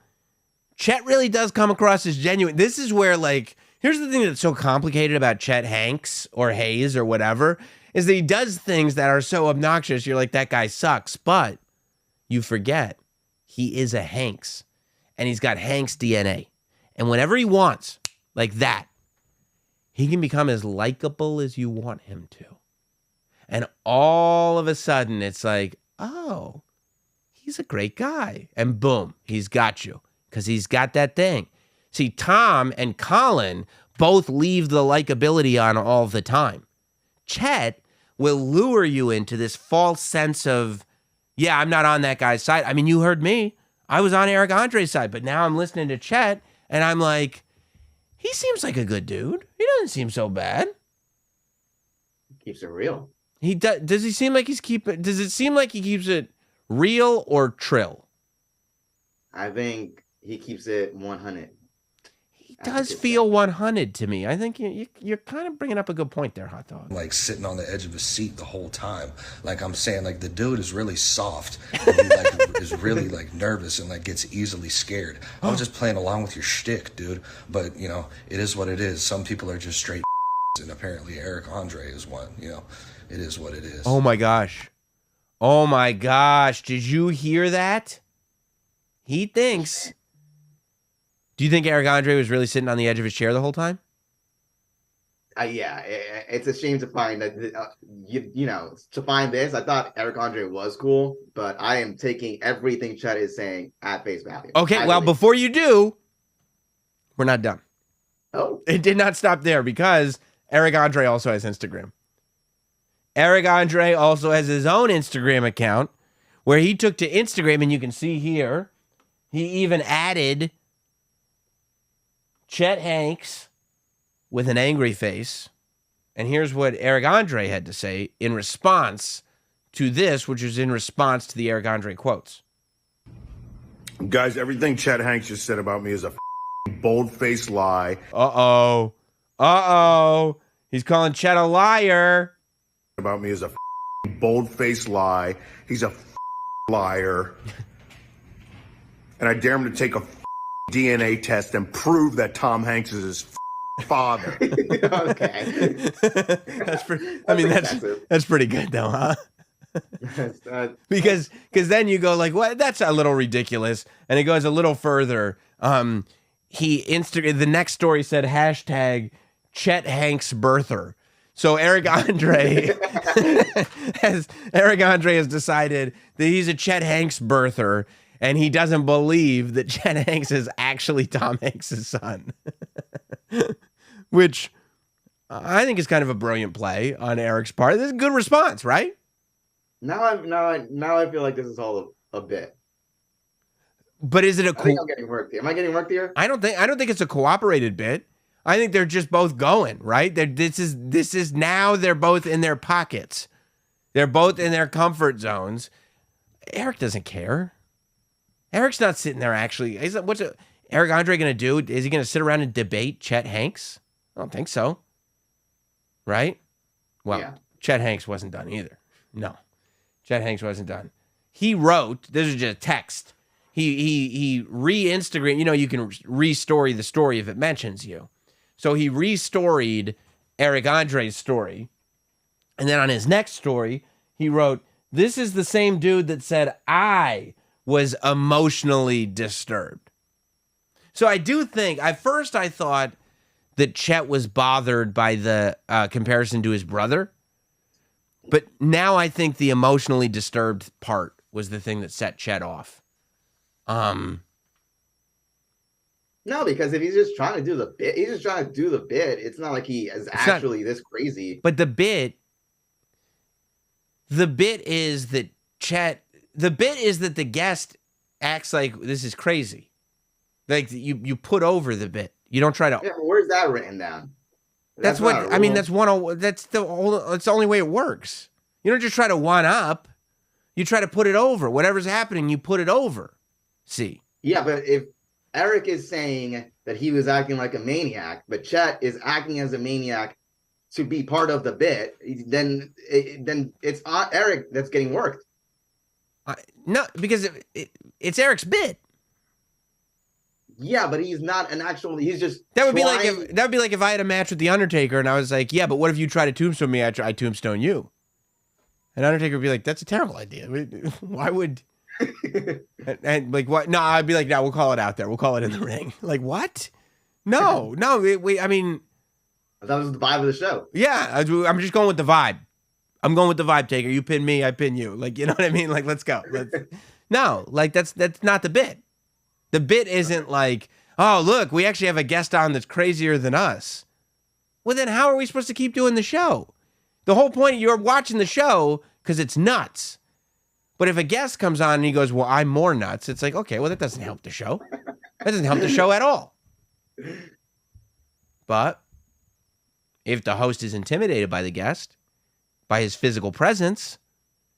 Chet really does come across as genuine. This is where, like, here's the thing that's so complicated about Chet Hanx or Haze or whatever, is that he does things that are so obnoxious. You're like, that guy sucks. But you forget he is a Hanx. And he's got Hanx DNA. And whenever he wants, like that, he can become as likable as you want him to. And all of a sudden, it's like, oh, he's a great guy. And boom, he's got you. Because he's got that thing. See, Tom and Colin both leave the likability on all the time. Chet will lure you into this false sense of, yeah, I'm not on that guy's side. I mean, you heard me. I was on Eric Andre's side, but now I'm listening to Chet, and I'm like, he seems like a good dude. He doesn't seem so bad. Keeps it real. He does. Does he seem like does it seem like he keeps it real or trill? I think he keeps it 100. He does feel 100 to me. I think you're kind of bringing up a good point there, Hot Dog. Like sitting on the edge of his seat the whole time. Like I'm saying, like the dude is really soft. And he like is really like nervous and like gets easily scared. I was just playing along with your shtick, dude. But you know, it is what it is. Some people are just straight, and apparently Eric Andre is one. You know, it is what it is. Oh my gosh. Oh my gosh. Did you hear that? He thinks. Do you think Eric Andre was really sitting on the edge of his chair the whole time? Yeah, it's a shame to find that, you know, to find this. I thought Eric Andre was cool, but I am taking everything Chet is saying at face value. Okay, well, before you do, we're not done. Oh. It did not stop there because Eric Andre also has Instagram. Eric Andre also has his own Instagram account where he took to Instagram, and you can see here, he even added Chet Hanx with an angry face. And here's what Eric Andre had to say in response to this, which is in response to the Eric Andre quotes. Guys, everything Chet Hanks just said about me is a bold-faced lie. Uh-oh. Uh-oh. He's calling Chet a liar. About me is a bold-faced lie. He's a liar. And I dare him to take a DNA test and prove that Tom Hanks is his father. Okay. That's pretty good though, huh? because then you go like, what? That's a little ridiculous. And it goes a little further. The next story said hashtag Chet Hanks birther. So Eric Andre has decided that he's a Chet Hanks birther, and he doesn't believe that Chet Hanks is actually Tom Hanks' son. Which I think is kind of a brilliant play on Eric's part. This is a good response, right? Now I feel like this is all a bit. But is it I think I'm getting worked here. Am I getting worked here? I don't think it's a cooperated bit. I think they're just both going, right? This is now they're both in their pockets. They're both in their comfort zones. Eric doesn't care. Eric's not sitting there actually. What's Eric Andre going to do? Is he going to sit around and debate Chet Hanks? I don't think so. Right? Well, yeah. Chet Hanks wasn't done either. No. Chet Hanks wasn't done. He wrote, this is just text. He re-Instagram, you know, you can re-story the story if it mentions you. So he re-storied Eric Andre's story. And then on his next story, he wrote, this is the same dude that said I was emotionally disturbed. So I do think, at first I thought that Chet was bothered by the comparison to his brother. But now I think the emotionally disturbed part was the thing that set Chet off. No, because if he's just trying to do the bit, It's not like he is actually this crazy. But the bit is that the guest acts like this is crazy. Like you put over the bit. You don't try to. Yeah, where's that written down? That's what I mean. That's the only way it works. You don't just try to one up. You try to put it over. Whatever's happening, you put it over. See. Yeah, but if Eric is saying that he was acting like a maniac, but Chet is acting as a maniac to be part of the bit, then it's Eric that's getting worked. No, because it's Eric's bit. Yeah, but he's not an actual. He's just that would be like if I had a match with the Undertaker and I was like, yeah, but what if you try to tombstone me after I tombstone you? And Undertaker would be like, that's a terrible idea. Why would? and like what? No, I'd be like, no, we'll call it out there. We'll call it in the ring. Like what? No. I mean, that was the vibe of the show. Yeah, I'm just going with the vibe. I'm going with the vibe, Taker. You pin me, I pin you. Like, you know what I mean? Like, let's go. No, like that's not the bit. The bit isn't like, oh, look, we actually have a guest on that's crazier than us. Well, then how are we supposed to keep doing the show? The whole point, you're watching the show because it's nuts. But if a guest comes on and he goes, well, I'm more nuts, it's like, okay, well, that doesn't help the show. That doesn't help the show at all. But if the host is intimidated by the guest, by his physical presence,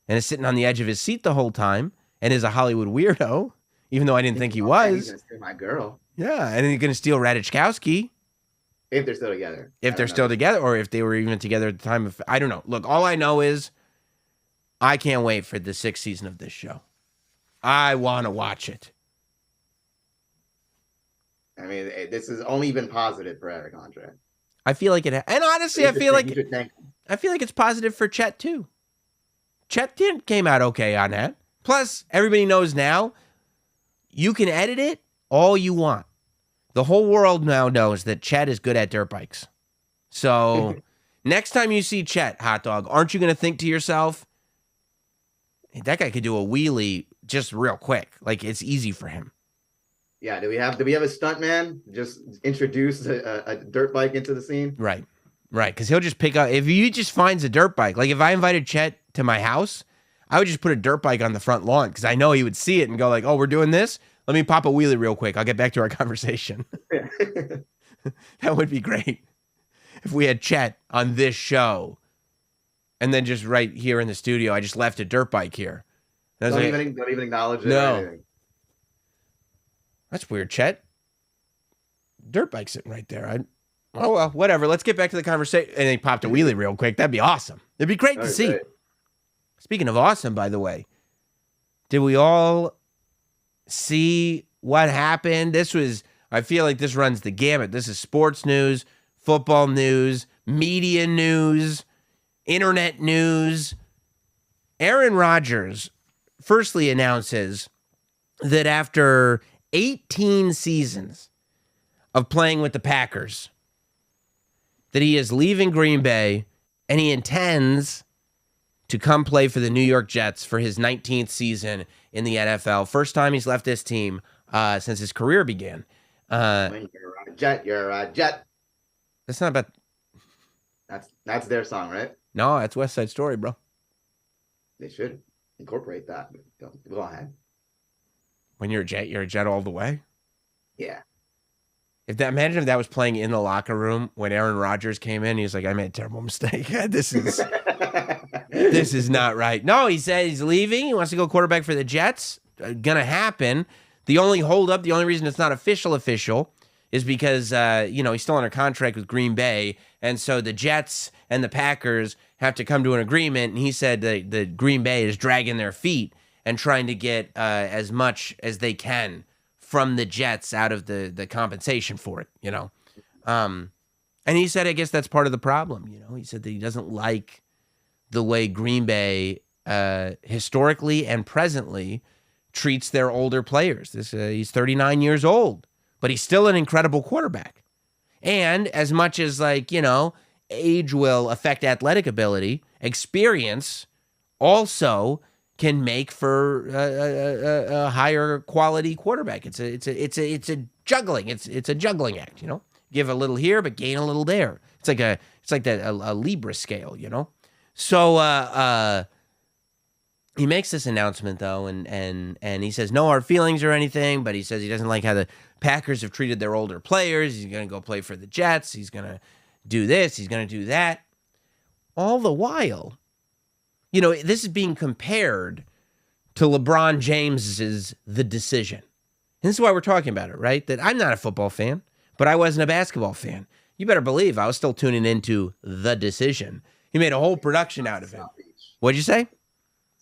and is sitting on the edge of his seat the whole time, and is a Hollywood weirdo, even though I didn't think he was, my girl. Yeah, and then you're going to steal Radishkowski. If they're still together. If they're still together, or if they were even together at the time of, I don't know. Look, all I know is I can't wait for the 6th season of this show. I want to watch it. I mean, this has only been positive for Eric Andre. I feel like it, and honestly, I feel like it's positive for Chet too. Chet came out okay on that. Plus, everybody knows now you can edit it all you want. The whole world now knows that Chet is good at dirt bikes. So next time you see Chet, hot dog, aren't you going to think to yourself, hey, that guy could do a wheelie just real quick. Like, it's easy for him. Yeah, do we have a stunt man just introduce a dirt bike into the scene? Right. Because he'll just pick up, if he just finds a dirt bike, like if I invited Chet to my house, I would just put a dirt bike on the front lawn because I know he would see it and go like, oh, we're doing this? Let me pop a wheelie real quick. I'll get back to our conversation. That would be great if we had Chet on this show and then just right here in the studio, I just left a dirt bike here. Don't even acknowledge it. No. That's weird, Chet. Dirt bike sitting right there. Oh, well, whatever. Let's get back to the conversation. And he popped a wheelie real quick. That'd be awesome. It'd be great to see. Great. Speaking of awesome, by the way, did we all see what happened? I feel like this runs the gamut. This is sports news, football news, media news, internet news. Aaron Rodgers firstly announces that after 18 seasons of playing with the Packers, that he is leaving Green Bay and he intends to come play for the New York Jets for his 19th season in the NFL. First time he's left this team since his career began. When you're a Jet, you're a Jet. That's not about... That's their song, right? No, that's West Side Story, bro. They should incorporate that. Go ahead. When you're a Jet all the way? Yeah. Imagine if that was playing in the locker room when Aaron Rodgers came in. He was like, I made a terrible mistake. This is not right. No, he said he's leaving. He wants to go quarterback for the Jets. Gonna happen. The only reason it's not official is because, he's still under contract with Green Bay. And so the Jets and the Packers have to come to an agreement. And he said that the Green Bay is dragging their feet and trying to get as much as they can from the Jets out of the compensation for it, And he said, I guess that's part of the problem. He said that he doesn't like the way Green Bay historically and presently treats their older players. He's 39 years old, but he's still an incredible quarterback. And as much as age will affect athletic ability, experience also can make for a higher quality quarterback. It's a juggling. It's a juggling act. Give a little here, but gain a little there. It's like a Libra scale. So he makes this announcement though, and he says no hard feelings or anything, but he says he doesn't like how the Packers have treated their older players. He's going to go play for the Jets. He's going to do this. He's going to do that. All the while, this is being compared to LeBron James's The Decision. And this is why we're talking about it, right? That I'm not a football fan, but I wasn't a basketball fan. You better believe I was still tuning into The Decision. He made a whole production out of it. What'd you say?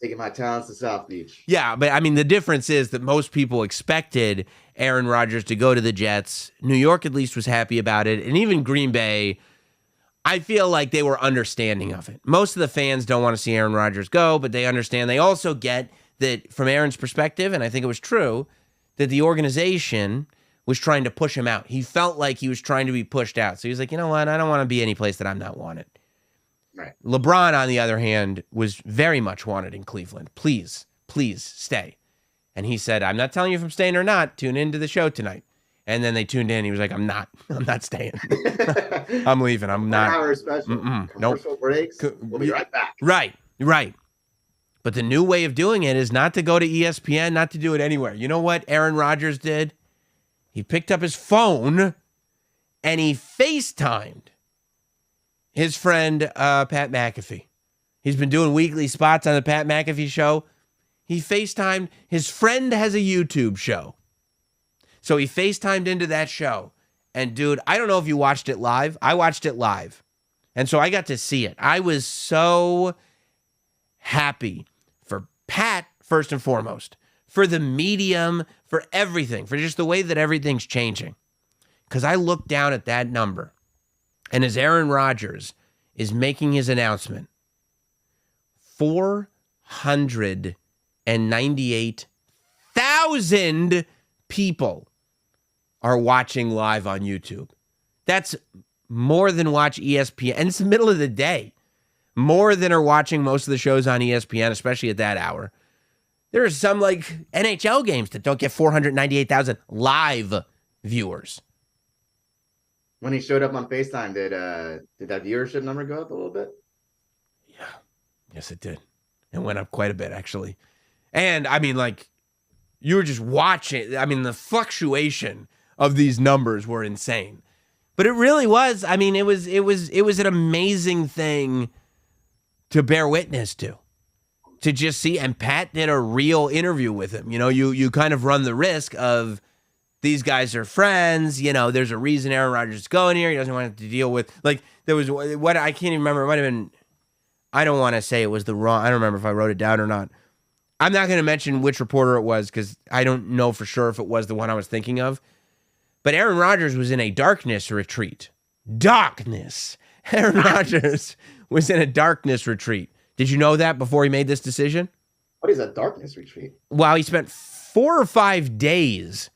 Taking my talents to South Beach. Yeah, but I mean, the difference is that most people expected Aaron Rodgers to go to the Jets. New York at least was happy about it. And even Green Bay, I feel like they were understanding of it. Most of the fans don't want to see Aaron Rodgers go, but they understand. They also get that from Aaron's perspective, and I think it was true, that the organization was trying to push him out. He felt like he was trying to be pushed out. So he was like, you know what? I don't want to be any place that I'm not wanted. Right. LeBron, on the other hand, was very much wanted in Cleveland. Please stay. And he said, I'm not telling you if I'm staying or not. Tune into the show tonight. And then they tuned in. He was like, I'm not staying. I'm leaving. I'm not. 1 hour special. Commercial breaks. We'll be right back. Right. But the new way of doing it is not to go to ESPN, not to do it anywhere. You know what Aaron Rodgers did? He picked up his phone and he FaceTimed his friend, Pat McAfee. He's been doing weekly spots on the Pat McAfee show. He FaceTimed. His friend has a YouTube show. So he FaceTimed into that show. And dude, I don't know if you watched it live. I watched it live. And so I got to see it. I was so happy for Pat, first and foremost, for the medium, for everything, for just the way that everything's changing. Because I looked down at that number, and as Aaron Rodgers is making his announcement, 498,000 people are watching live on YouTube. That's more than watch ESPN. And it's the middle of the day. More than are watching most of the shows on ESPN, especially at that hour. There are some like NHL games that don't get 498,000 live viewers. When he showed up on FaceTime, did that viewership number go up a little bit? Yeah. Yes, it did. It went up quite a bit, actually. And I mean, like, you were just watching. I mean, the fluctuation of these numbers were insane. But it really was. I mean, it was an amazing thing to bear witness to just see. And Pat did a real interview with him. You know, you kind of run the risk of these guys are friends. You know, there's a reason Aaron Rodgers is going here. He doesn't want to deal with, like, there was what I can't even remember. It might have been, I don't want to say it was the wrong, I don't remember if I wrote it down or not. I'm not going to mention which reporter it was because I don't know for sure if it was the one I was thinking of. But Aaron Rodgers was in a darkness retreat. Darkness. Aaron Rodgers was in a darkness retreat. Did you know that before he made this decision? What is a darkness retreat? Well, he spent 4 or 5 days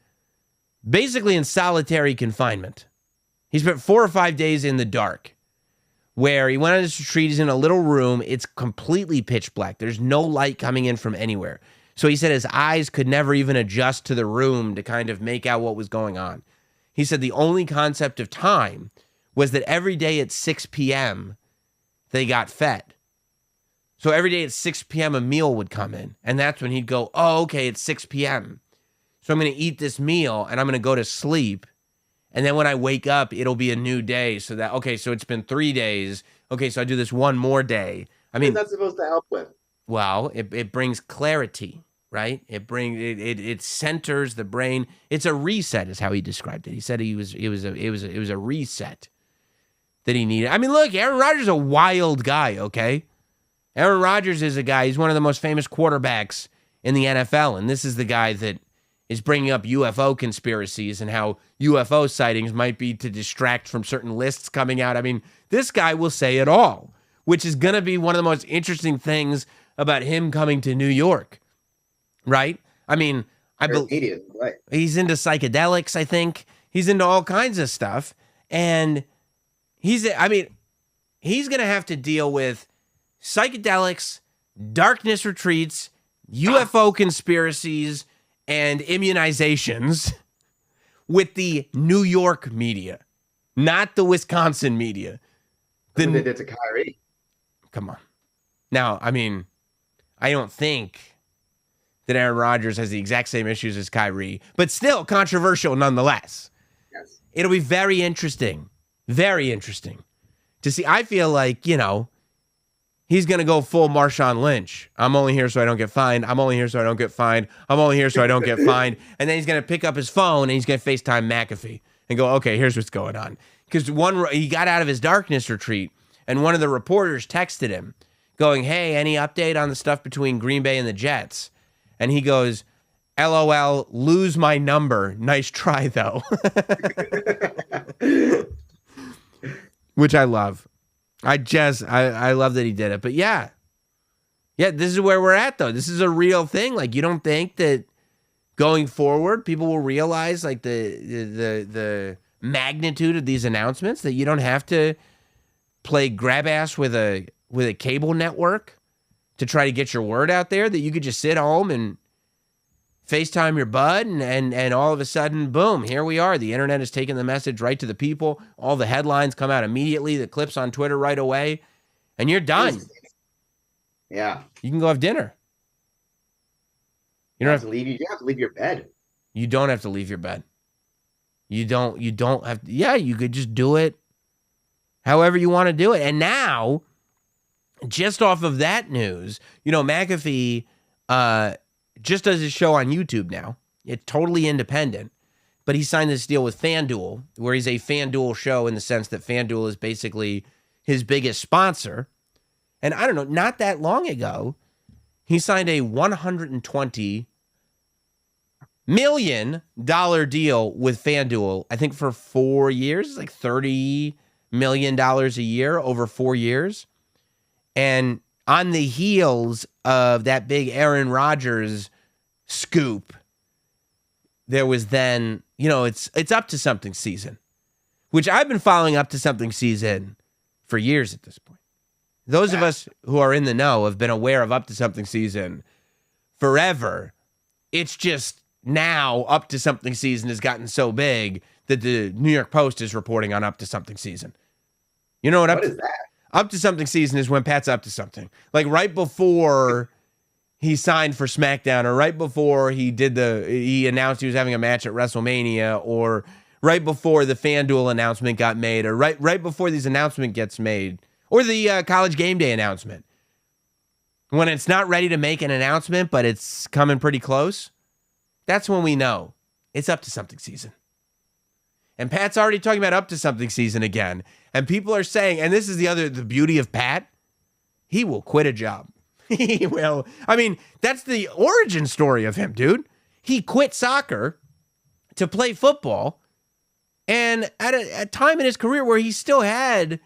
basically in solitary confinement. He spent 4 or 5 days in the dark where he went on this retreat. He's in a little room. It's completely pitch black. There's no light coming in from anywhere. So he said his eyes could never even adjust to the room to kind of make out what was going on. He said the only concept of time was that every day at 6 p.m., they got fed. So every day at 6 p.m., a meal would come in. And that's when he'd go, oh, okay, it's 6 p.m. So I'm going to eat this meal and I'm going to go to sleep. And then when I wake up, it'll be a new day. So that, okay, so it's been 3 days. Okay, so I do this one more day. I mean, what's that supposed to help with? Well, it brings clarity, right? It centers the brain. It's a reset, is how he described it. He said it was a reset that he needed. I mean, look, Aaron Rodgers is a wild guy, okay? Aaron Rodgers is a guy. He's one of the most famous quarterbacks in the NFL, and this is the guy that is bringing up UFO conspiracies and how UFO sightings might be to distract from certain lists coming out. I mean, this guy will say it all, which is going to be one of the most interesting things about him coming to New York, right? I mean, right. He's into psychedelics, I think. He's into all kinds of stuff. And he's going to have to deal with psychedelics, darkness retreats, UFO conspiracies, and immunizations with the New York media, not the Wisconsin media. They did it to Kyrie. Come on. Now, I mean, I don't think that Aaron Rodgers has the exact same issues as Kyrie, but still controversial nonetheless. Yes. It'll be very interesting to see. I feel like, you know, he's going to go full Marshawn Lynch. I'm only here so I don't get fined. I'm only here so I don't get fined. I'm only here so I don't get fined. And then he's going to pick up his phone and he's going to FaceTime McAfee and go, okay, here's what's going on. Because he got out of his darkness retreat and one of the reporters texted him going, hey, any update on the stuff between Green Bay and the Jets? And he goes, LOL, lose my number. Nice try, though. Which I love. I love that he did it. But yeah, this is where we're at, though. This is a real thing. Like, you don't think that going forward, people will realize, like, the magnitude of these announcements, that you don't have to play grab ass with a cable network to try to get your word out there, that you could just sit home and FaceTime your bud and all of a sudden, boom, here we are. The internet is taking the message right to the people. All the headlines come out immediately, the clips on Twitter right away, and you're done. Yeah. You can go have dinner. You don't have to leave your bed. You don't have to leave your bed. You don't have to, yeah, you could just do it however you want to do it. And now, just off of that news, you know, McAfee just does his show on YouTube now. It's totally independent. but he signed this deal with FanDuel, where he's a FanDuel show in the sense that FanDuel is basically his biggest sponsor. And I don't know, not that long ago, he signed a $120 million deal with FanDuel, I think for 4 years, like $30 million a year over 4 years. And on the heels of that big Aaron Rodgers scoop, there was then, it's up to something season, which I've been following up to something season for years at this point. Those of us who are in the know have been aware of up to something season forever. It's just now up to something season has gotten so big that the New York Post is reporting on up to something season. You know what is that? Up to something season is when Pat's up to something. Like right before he signed for SmackDown, or right before he announced he was having a match at WrestleMania, or right before the FanDuel announcement got made, or right before these announcement gets made, or the College Game Day announcement. When it's not ready to make an announcement, but it's coming pretty close, that's when we know it's up to something season. And Pat's already talking about up to something season again. And people are saying, and this is the beauty of Pat, he will quit a job. He will. I mean, that's the origin story of him, dude. He quit soccer to play football. And at a time in his career where he still had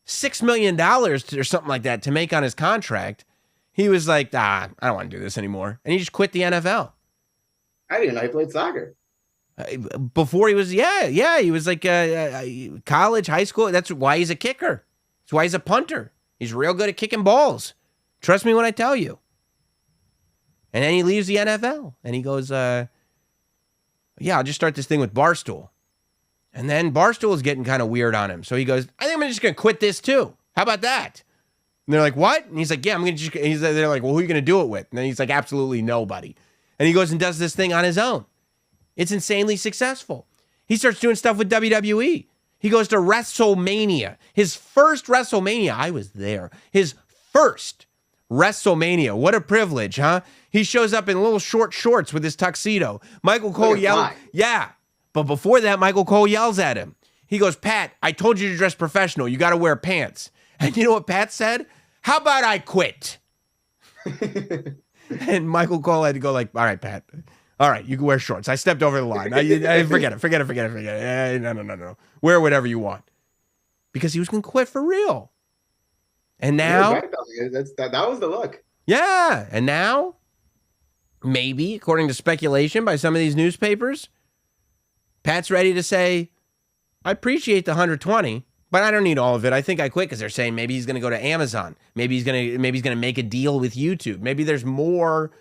$6 million or something like that to make on his contract, he was like, I don't want to do this anymore. And he just quit the NFL. I didn't know he played soccer. Before he was, he was like college, high school. That's why he's a kicker. That's why he's a punter. He's real good at kicking balls. Trust me when I tell you. And then he leaves the NFL and he goes, I'll just start this thing with Barstool. And then Barstool is getting kind of weird on him. So he goes, I think I'm just going to quit this too. How about that? And they're like, what? And he's like, yeah, I'm going to just, they're like, well, who are you going to do it with? And then he's like, absolutely nobody. And he goes and does this thing on his own. It's insanely successful. He starts doing stuff with WWE. He goes to WrestleMania. His first WrestleMania, I was there. His first WrestleMania. What a privilege, huh? He shows up in little short shorts with his tuxedo. Michael Cole yells. Yeah. But before that, Michael Cole yells at him. He goes, Pat, I told you to dress professional. You got to wear pants. And you know what Pat said? How about I quit? And Michael Cole had to go like, all right, Pat. All right, you can wear shorts. I stepped over the line. I forget it. No. Wear whatever you want. Because he was going to quit for real. And now... that was the look. Yeah. And now, maybe, according to speculation by some of these newspapers, Pat's ready to say, I appreciate the 120, but I don't need all of it. I think I quit because they're saying maybe he's going to go to Amazon. Maybe he's going to make a deal with YouTube. Maybe there's more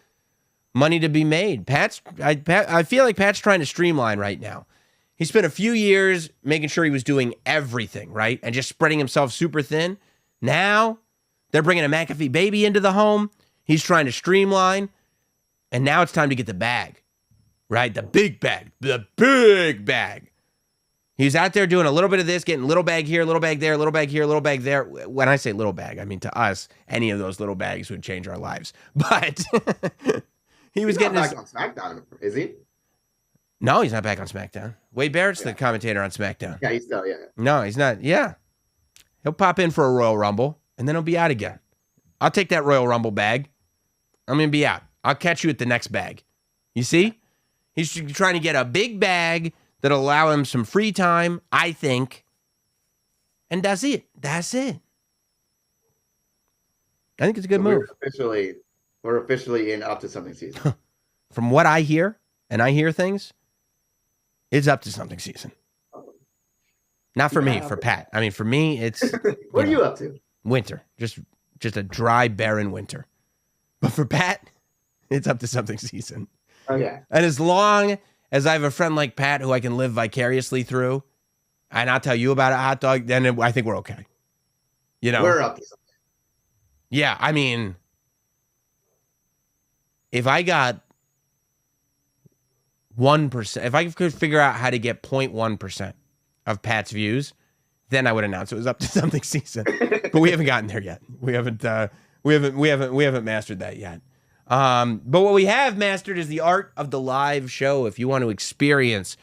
money to be made. I feel like Pat's trying to streamline right now. He spent a few years making sure he was doing everything, right? And just spreading himself super thin. Now, they're bringing a McAfee baby into the home. He's trying to streamline. And now it's time to get the bag, right? The big bag. The big bag. He's out there doing a little bit of this, getting a little bag here, little bag there, little bag here, little bag there. When I say little bag, I mean to us, any of those little bags would change our lives. But he was getting back on SmackDown, is he? No, he's not back on SmackDown. Wade Barrett's the commentator on SmackDown. Yeah, he's still, No, he's not. Yeah. He'll pop in for a Royal Rumble, and then he'll be out again. I'll take that Royal Rumble bag. I'm going to be out. I'll catch you at the next bag. You see? He's trying to get a big bag that'll allow him some free time, I think. And that's it. That's it. I think it's a good move. We're officially in up to something season. From what I hear, and I hear things, it's up to something season. Not for me, for Pat. I mean, for me, it's... What are you up to? Winter. Just a dry, barren winter. But for Pat, it's up to something season. Okay. And as long as I have a friend like Pat who I can live vicariously through, and I'll tell you about a hot dog, then I think we're okay. You know? We're up to something. Yeah, I mean, if I got 1%, if I could figure out how to get 0.1% of Pat's views, then I would announce it was up to something season. But we haven't gotten there yet. We haven't mastered that yet. But what we have mastered is the art of the live show. If you want to experience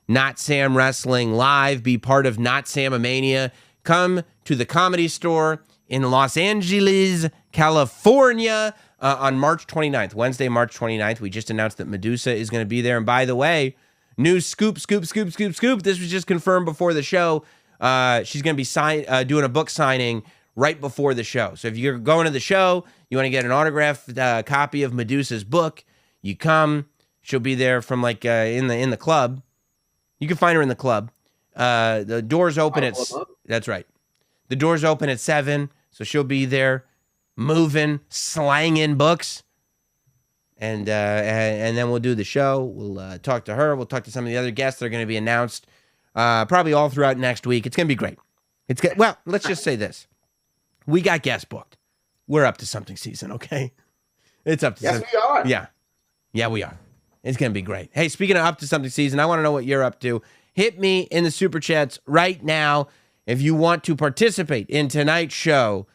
Notsam Wrestling Live. Be part of Notsam Mania. Come to the Comedy Store in Los Angeles, California on March 29th, Wednesday, March 29th. We just announced that Medusa is going to be there. And by the way, new scoop. This was just confirmed before the show. She's going to be doing a book signing right before the show. So if you're going to the show, you want to get an autographed copy of Medusa's book, you come. She'll be there from like in the club. You can find her in the club. The doors open that's right. The doors open at 7, so she'll be there, moving, slanging books, and then we'll do the show. We'll talk to her. We'll talk to some of the other guests that are going to be announced, probably all throughout next week. It's going to be great. Well, let's just say this: we got guests booked. We're up to something season, okay? It's up to something. Yes, we are. Yeah, we are. It's going to be great. Hey, speaking of up to something season, I want to know what you're up to. Hit me in the Super Chats right now if you want to participate in tonight's show.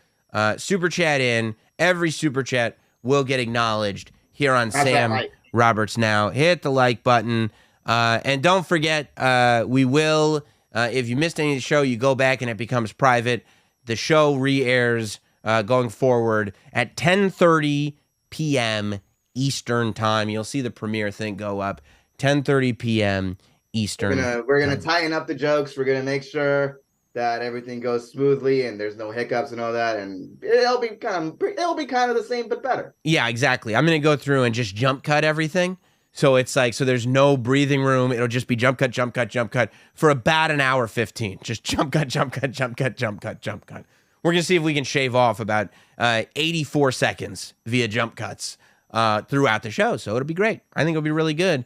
Super Chat in. Every Super Chat will get acknowledged here on Sam Roberts Now. Hit the like button. And don't forget, we will, if you missed any of the show, you go back and it becomes private. The show re-airs going forward at 10:30 p.m. Eastern time. You'll see the premiere thing go up 10:30 p.m. Eastern. We're gonna tighten up the jokes. We're gonna make sure that everything goes smoothly and there's no hiccups and all that, and it'll be kind of the same but better. Yeah, exactly. I'm gonna go through and just jump cut everything. So it's like, so there's no breathing room. It'll just be jump cut for about an hour 15. Just jump cut. We're gonna see if we can shave off about 84 seconds via jump cuts throughout the show. So it'll be great. I think it'll be really good.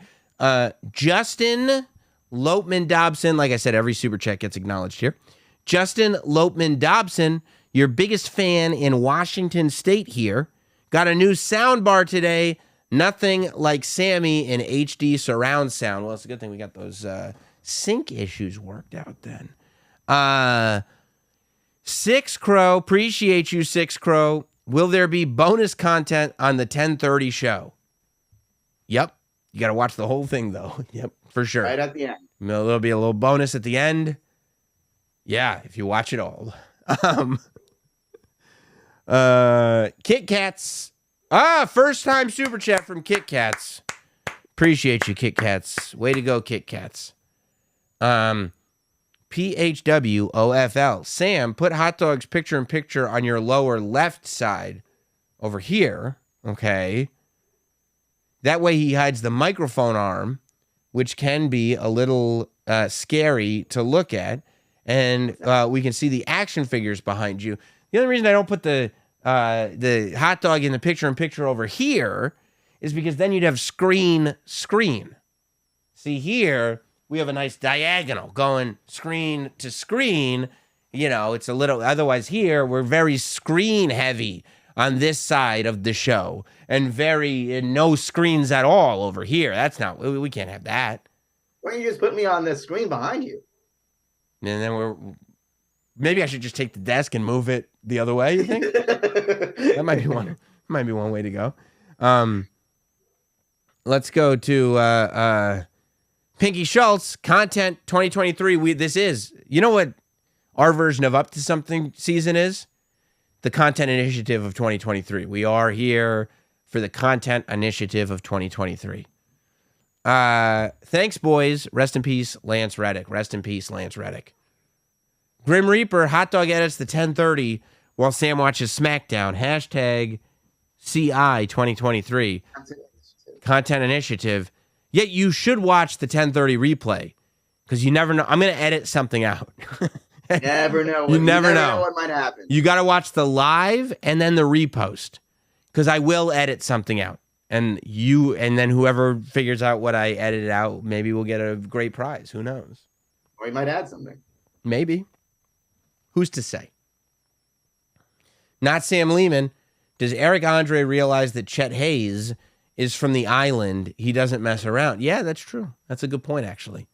Justin Lopeman Dobson, like I said, every super chat gets acknowledged here. Justin Lopeman Dobson, your biggest fan in Washington State here, got a new sound bar today. Nothing like Sammy in HD surround sound. Well, it's a good thing we got those sync issues worked out then. Six Crow, appreciate you, Six Crow. Will there be bonus content on the 10:30 show? Yep. You got to watch the whole thing, though. Yep, for sure. Right at the end. There'll be a little bonus at the end. Yeah, if you watch it all. Kit Kats. First time super chat from Kit Kats. Appreciate you, Kit Kats. Way to go, Kit Kats. PHWOFL. Sam, put hot dogs picture in picture on your lower left side over here. Okay. That way he hides the microphone arm, which can be a little scary to look at. And we can see the action figures behind you. The only reason I don't put the hot dog in the picture in picture over here is because then you'd have screen. See here, we have a nice diagonal going screen to screen. You know, it's a little, otherwise here, we're very screen heavy on this side of the show and no screens at all over here. That's not, we can't have that. Why don't you just put me on the screen behind you? And then maybe I should just take the desk and move it the other way, you think? That might be one way to go. Let's go to Pinky Schultz, Content 2023. This is, you know what our version of Up to Something season is? The Content Initiative of 2023. We are here for the Content Initiative of 2023. Thanks, boys. Rest in peace, Lance Reddick. Rest in peace, Lance Reddick. Grim Reaper, hot dog edits the 10:30 while Sam watches SmackDown. Hashtag CI 2023. Content Initiative. Yet you should watch the 10:30 replay because you never know. I'm going to edit something out. Never know. You never know what might happen. You got to watch the live and then the repost because I will edit something out. And then whoever figures out what I edited out, maybe we'll get a great prize. Who knows? Or you might add something. Maybe. Who's to say? Not Sam Lehman. Does Eric Andre realize that Chet Haze is from the island? He doesn't mess around. Yeah, that's true. That's a good point, actually.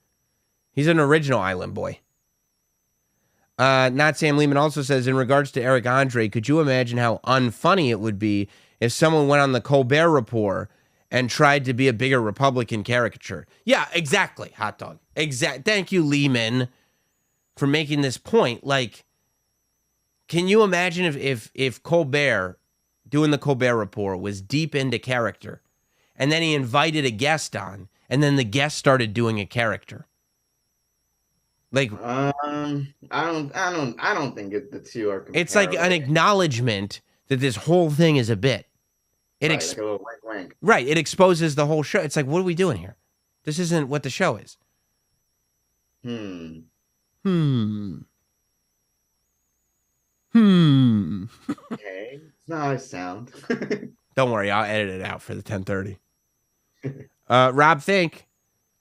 He's an original island boy. Not Sam Lehman also says, in regards to Eric Andre, could you imagine how unfunny it would be if someone went on the Colbert Report and tried to be a bigger Republican caricature. Yeah, exactly, hot dog. Thank you, Lehman, for making this point. Like, can you imagine if Colbert, doing the Colbert Report, was deep into character, and then he invited a guest on, and then the guest started doing a character? Like, I don't think the two are comparable. It's like an acknowledgement that this whole thing is a bit. Like a little wink, wink. Right. It exposes the whole show. It's like, what are we doing here? This isn't what the show is. Hmm. Okay. It's not how I sound. Don't worry. I'll edit it out for the 10:30. Rob Fink.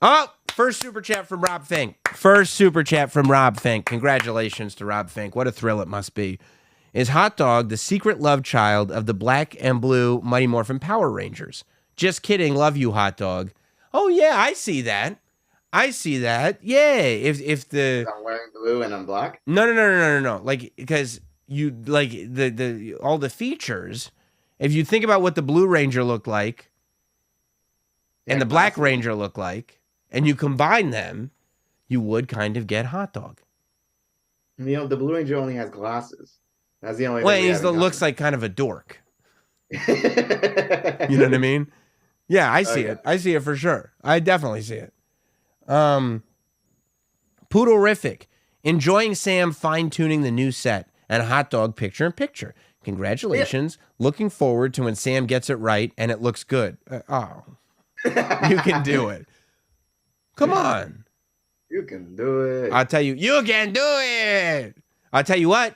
Oh, first super chat from Rob Fink. Congratulations to Rob Fink. What a thrill it must be. Is Hot Dog the secret love child of the black and blue Mighty Morphin Power Rangers? Just kidding. Love you, Hot Dog. Oh, yeah, I see that. Yeah. If the... I'm wearing blue and I'm black? No. Like, because you, like, the all the features, if you think about what the Blue Ranger looked like and the Black Ranger looked like, and you combine them, you would kind of get Hot Dog. You know, the Blue Ranger only has glasses. That's the only. Well, he looks like kind of a dork. You know what I mean? Yeah, I see it. I see it for sure. I definitely see it. Poodlerific. Enjoying Sam fine-tuning the new set and Hot Dog picture-in-picture. Congratulations. Yeah. Looking forward to when Sam gets it right and it looks good. You can do it. Come on. You can do it. I'll tell you, you can do it. I'll tell you what.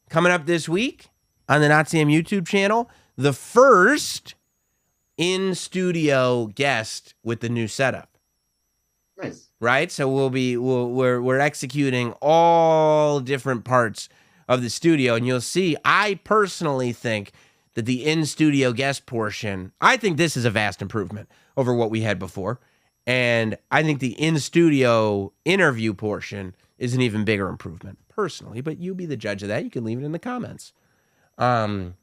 Coming up this week on the Notsam YouTube channel, the first in-studio guest with the new setup. Nice. Right? So we're executing all different parts of the studio, and you'll see, I personally think that the in-studio guest portion, I think this is a vast improvement over what we had before. And I think the in-studio interview portion is an even bigger improvement, personally. But you be the judge of that. You can leave it in the comments. Kevin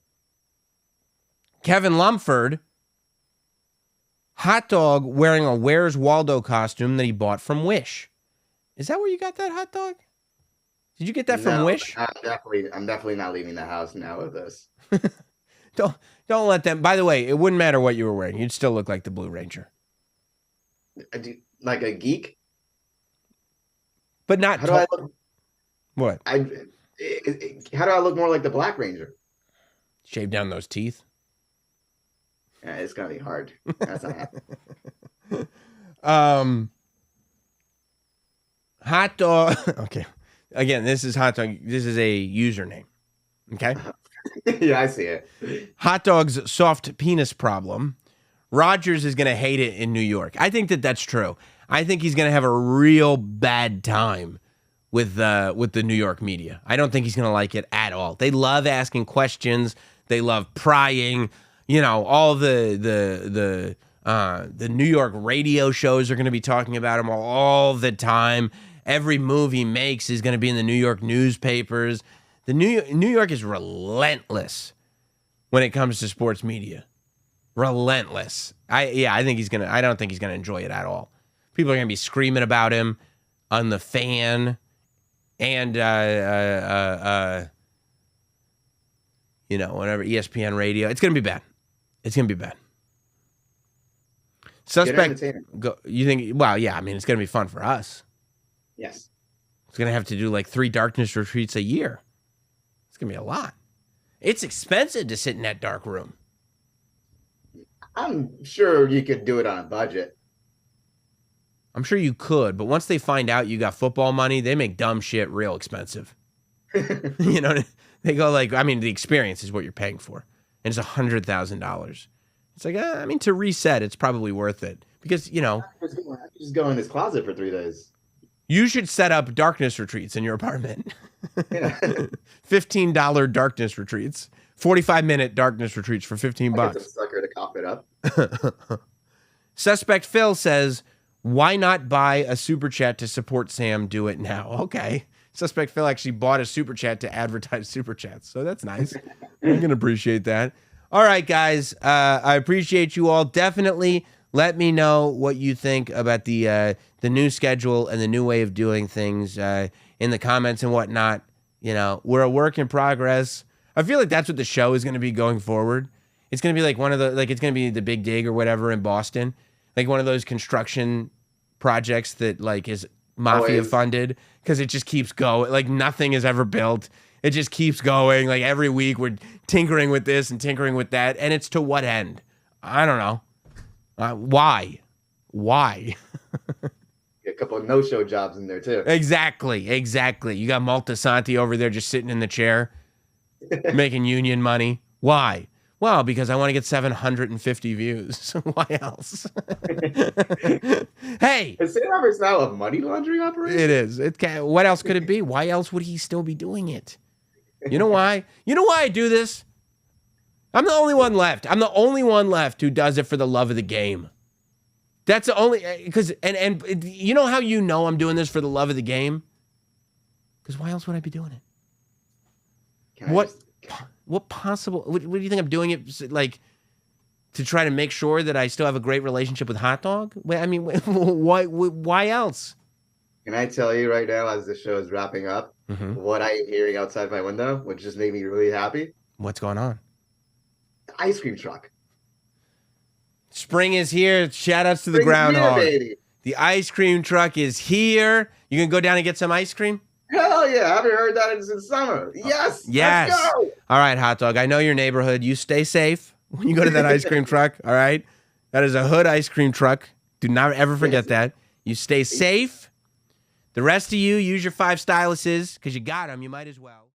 Lumford, Hot Dog wearing a Where's Waldo costume that he bought from Wish. Is that where you got that, Hot Dog? Did you get that from Wish? I'm definitely not leaving the house now with this. Don't let them. By the way, it wouldn't matter what you were wearing. You'd still look like the Blue Ranger. Like a geek? But not. How do I look? What? How do I look more like the Black Ranger? Shave down those teeth. Yeah, it's gonna be hard. That's not happening. Hot Dog. Okay. Again, this is Hot Dog. This is a username. Okay. Yeah, I see it. Hot Dog's soft penis problem. Rodgers is going to hate it in New York. I think that that's true. I think he's going to have a real bad time with the New York media. I don't think he's going to like it at all. They love asking questions. They love prying. You know, all the New York radio shows are going to be talking about him all the time. Every move he makes is going to be in the New York newspapers. The New York is relentless when it comes to sports media. Relentless. I don't think he's gonna enjoy it at all. People are gonna be screaming about him on the Fan and whatever, ESPN radio. It's gonna be bad. Suspect. You think? Well, yeah. I mean, it's gonna be fun for us. Yes. It's gonna have to do like 3 darkness retreats a year. It's gonna be a lot. It's expensive to sit in that dark room. I'm sure you could do it on a budget. I'm sure you could, but once they find out you got football money, they make dumb shit real expensive. You know, they go like, I mean, the experience is what you're paying for, and it's $100,000. It's like, to reset, it's probably worth it because I just go in this closet for 3 days. You should set up darkness retreats in your apartment. Yeah. $15 darkness retreats. 45-minute darkness retreats for $15. Get some sucker to cop it up. Suspect Phil says, why not buy a super chat to support Sam? Do it now. Okay. Suspect Phil actually bought a super chat to advertise super chats. So that's nice. I can appreciate that. All right, guys. I appreciate you all. Definitely let me know what you think about the new schedule and the new way of doing things in the comments and whatnot. You know, we're a work in progress. I feel like that's what the show is going to be going forward. It's going to be like it's going to be the Big Dig or whatever in Boston. Like one of those construction projects that like is mafia funded because it just keeps going. Like nothing is ever built. It just keeps going. Like every week we're tinkering with this and tinkering with that. And it's to what end? I don't know. Why? A couple of no-show jobs in there too. Exactly. You got Maltasanti over there just sitting in the chair making union money. Why? Well, because I want to get 750 views. Why else? Hey. Is SiriusXM now a money laundering operation? It is. What else could it be? Why else would he still be doing it? You know why? You know why I do this? I'm the only one left. I'm the only one left who does it for the love of the game. That's the only, because, and you know how you know I'm doing this for the love of the game? Because why else would I be doing it? What possible, what do you think I'm doing it, like, to try to make sure that I still have a great relationship with Hot Dog? I mean, why else? Can I tell you right now, as the show is wrapping up, what I am hearing outside my window, which just made me really happy? What's going on? The ice cream truck. Spring is here. Shout outs to the groundhog. The ice cream truck is here. You can go down and get some ice cream? Hell yeah. I haven't heard that since summer. Yes. Yes. Let's go. All right, Hot Dog. I know your neighborhood. You stay safe when you go to that ice cream truck. All right. That is a hood ice cream truck. Do not ever forget that. You stay safe. The rest of you, use your 5 styluses because you got them. You might as well.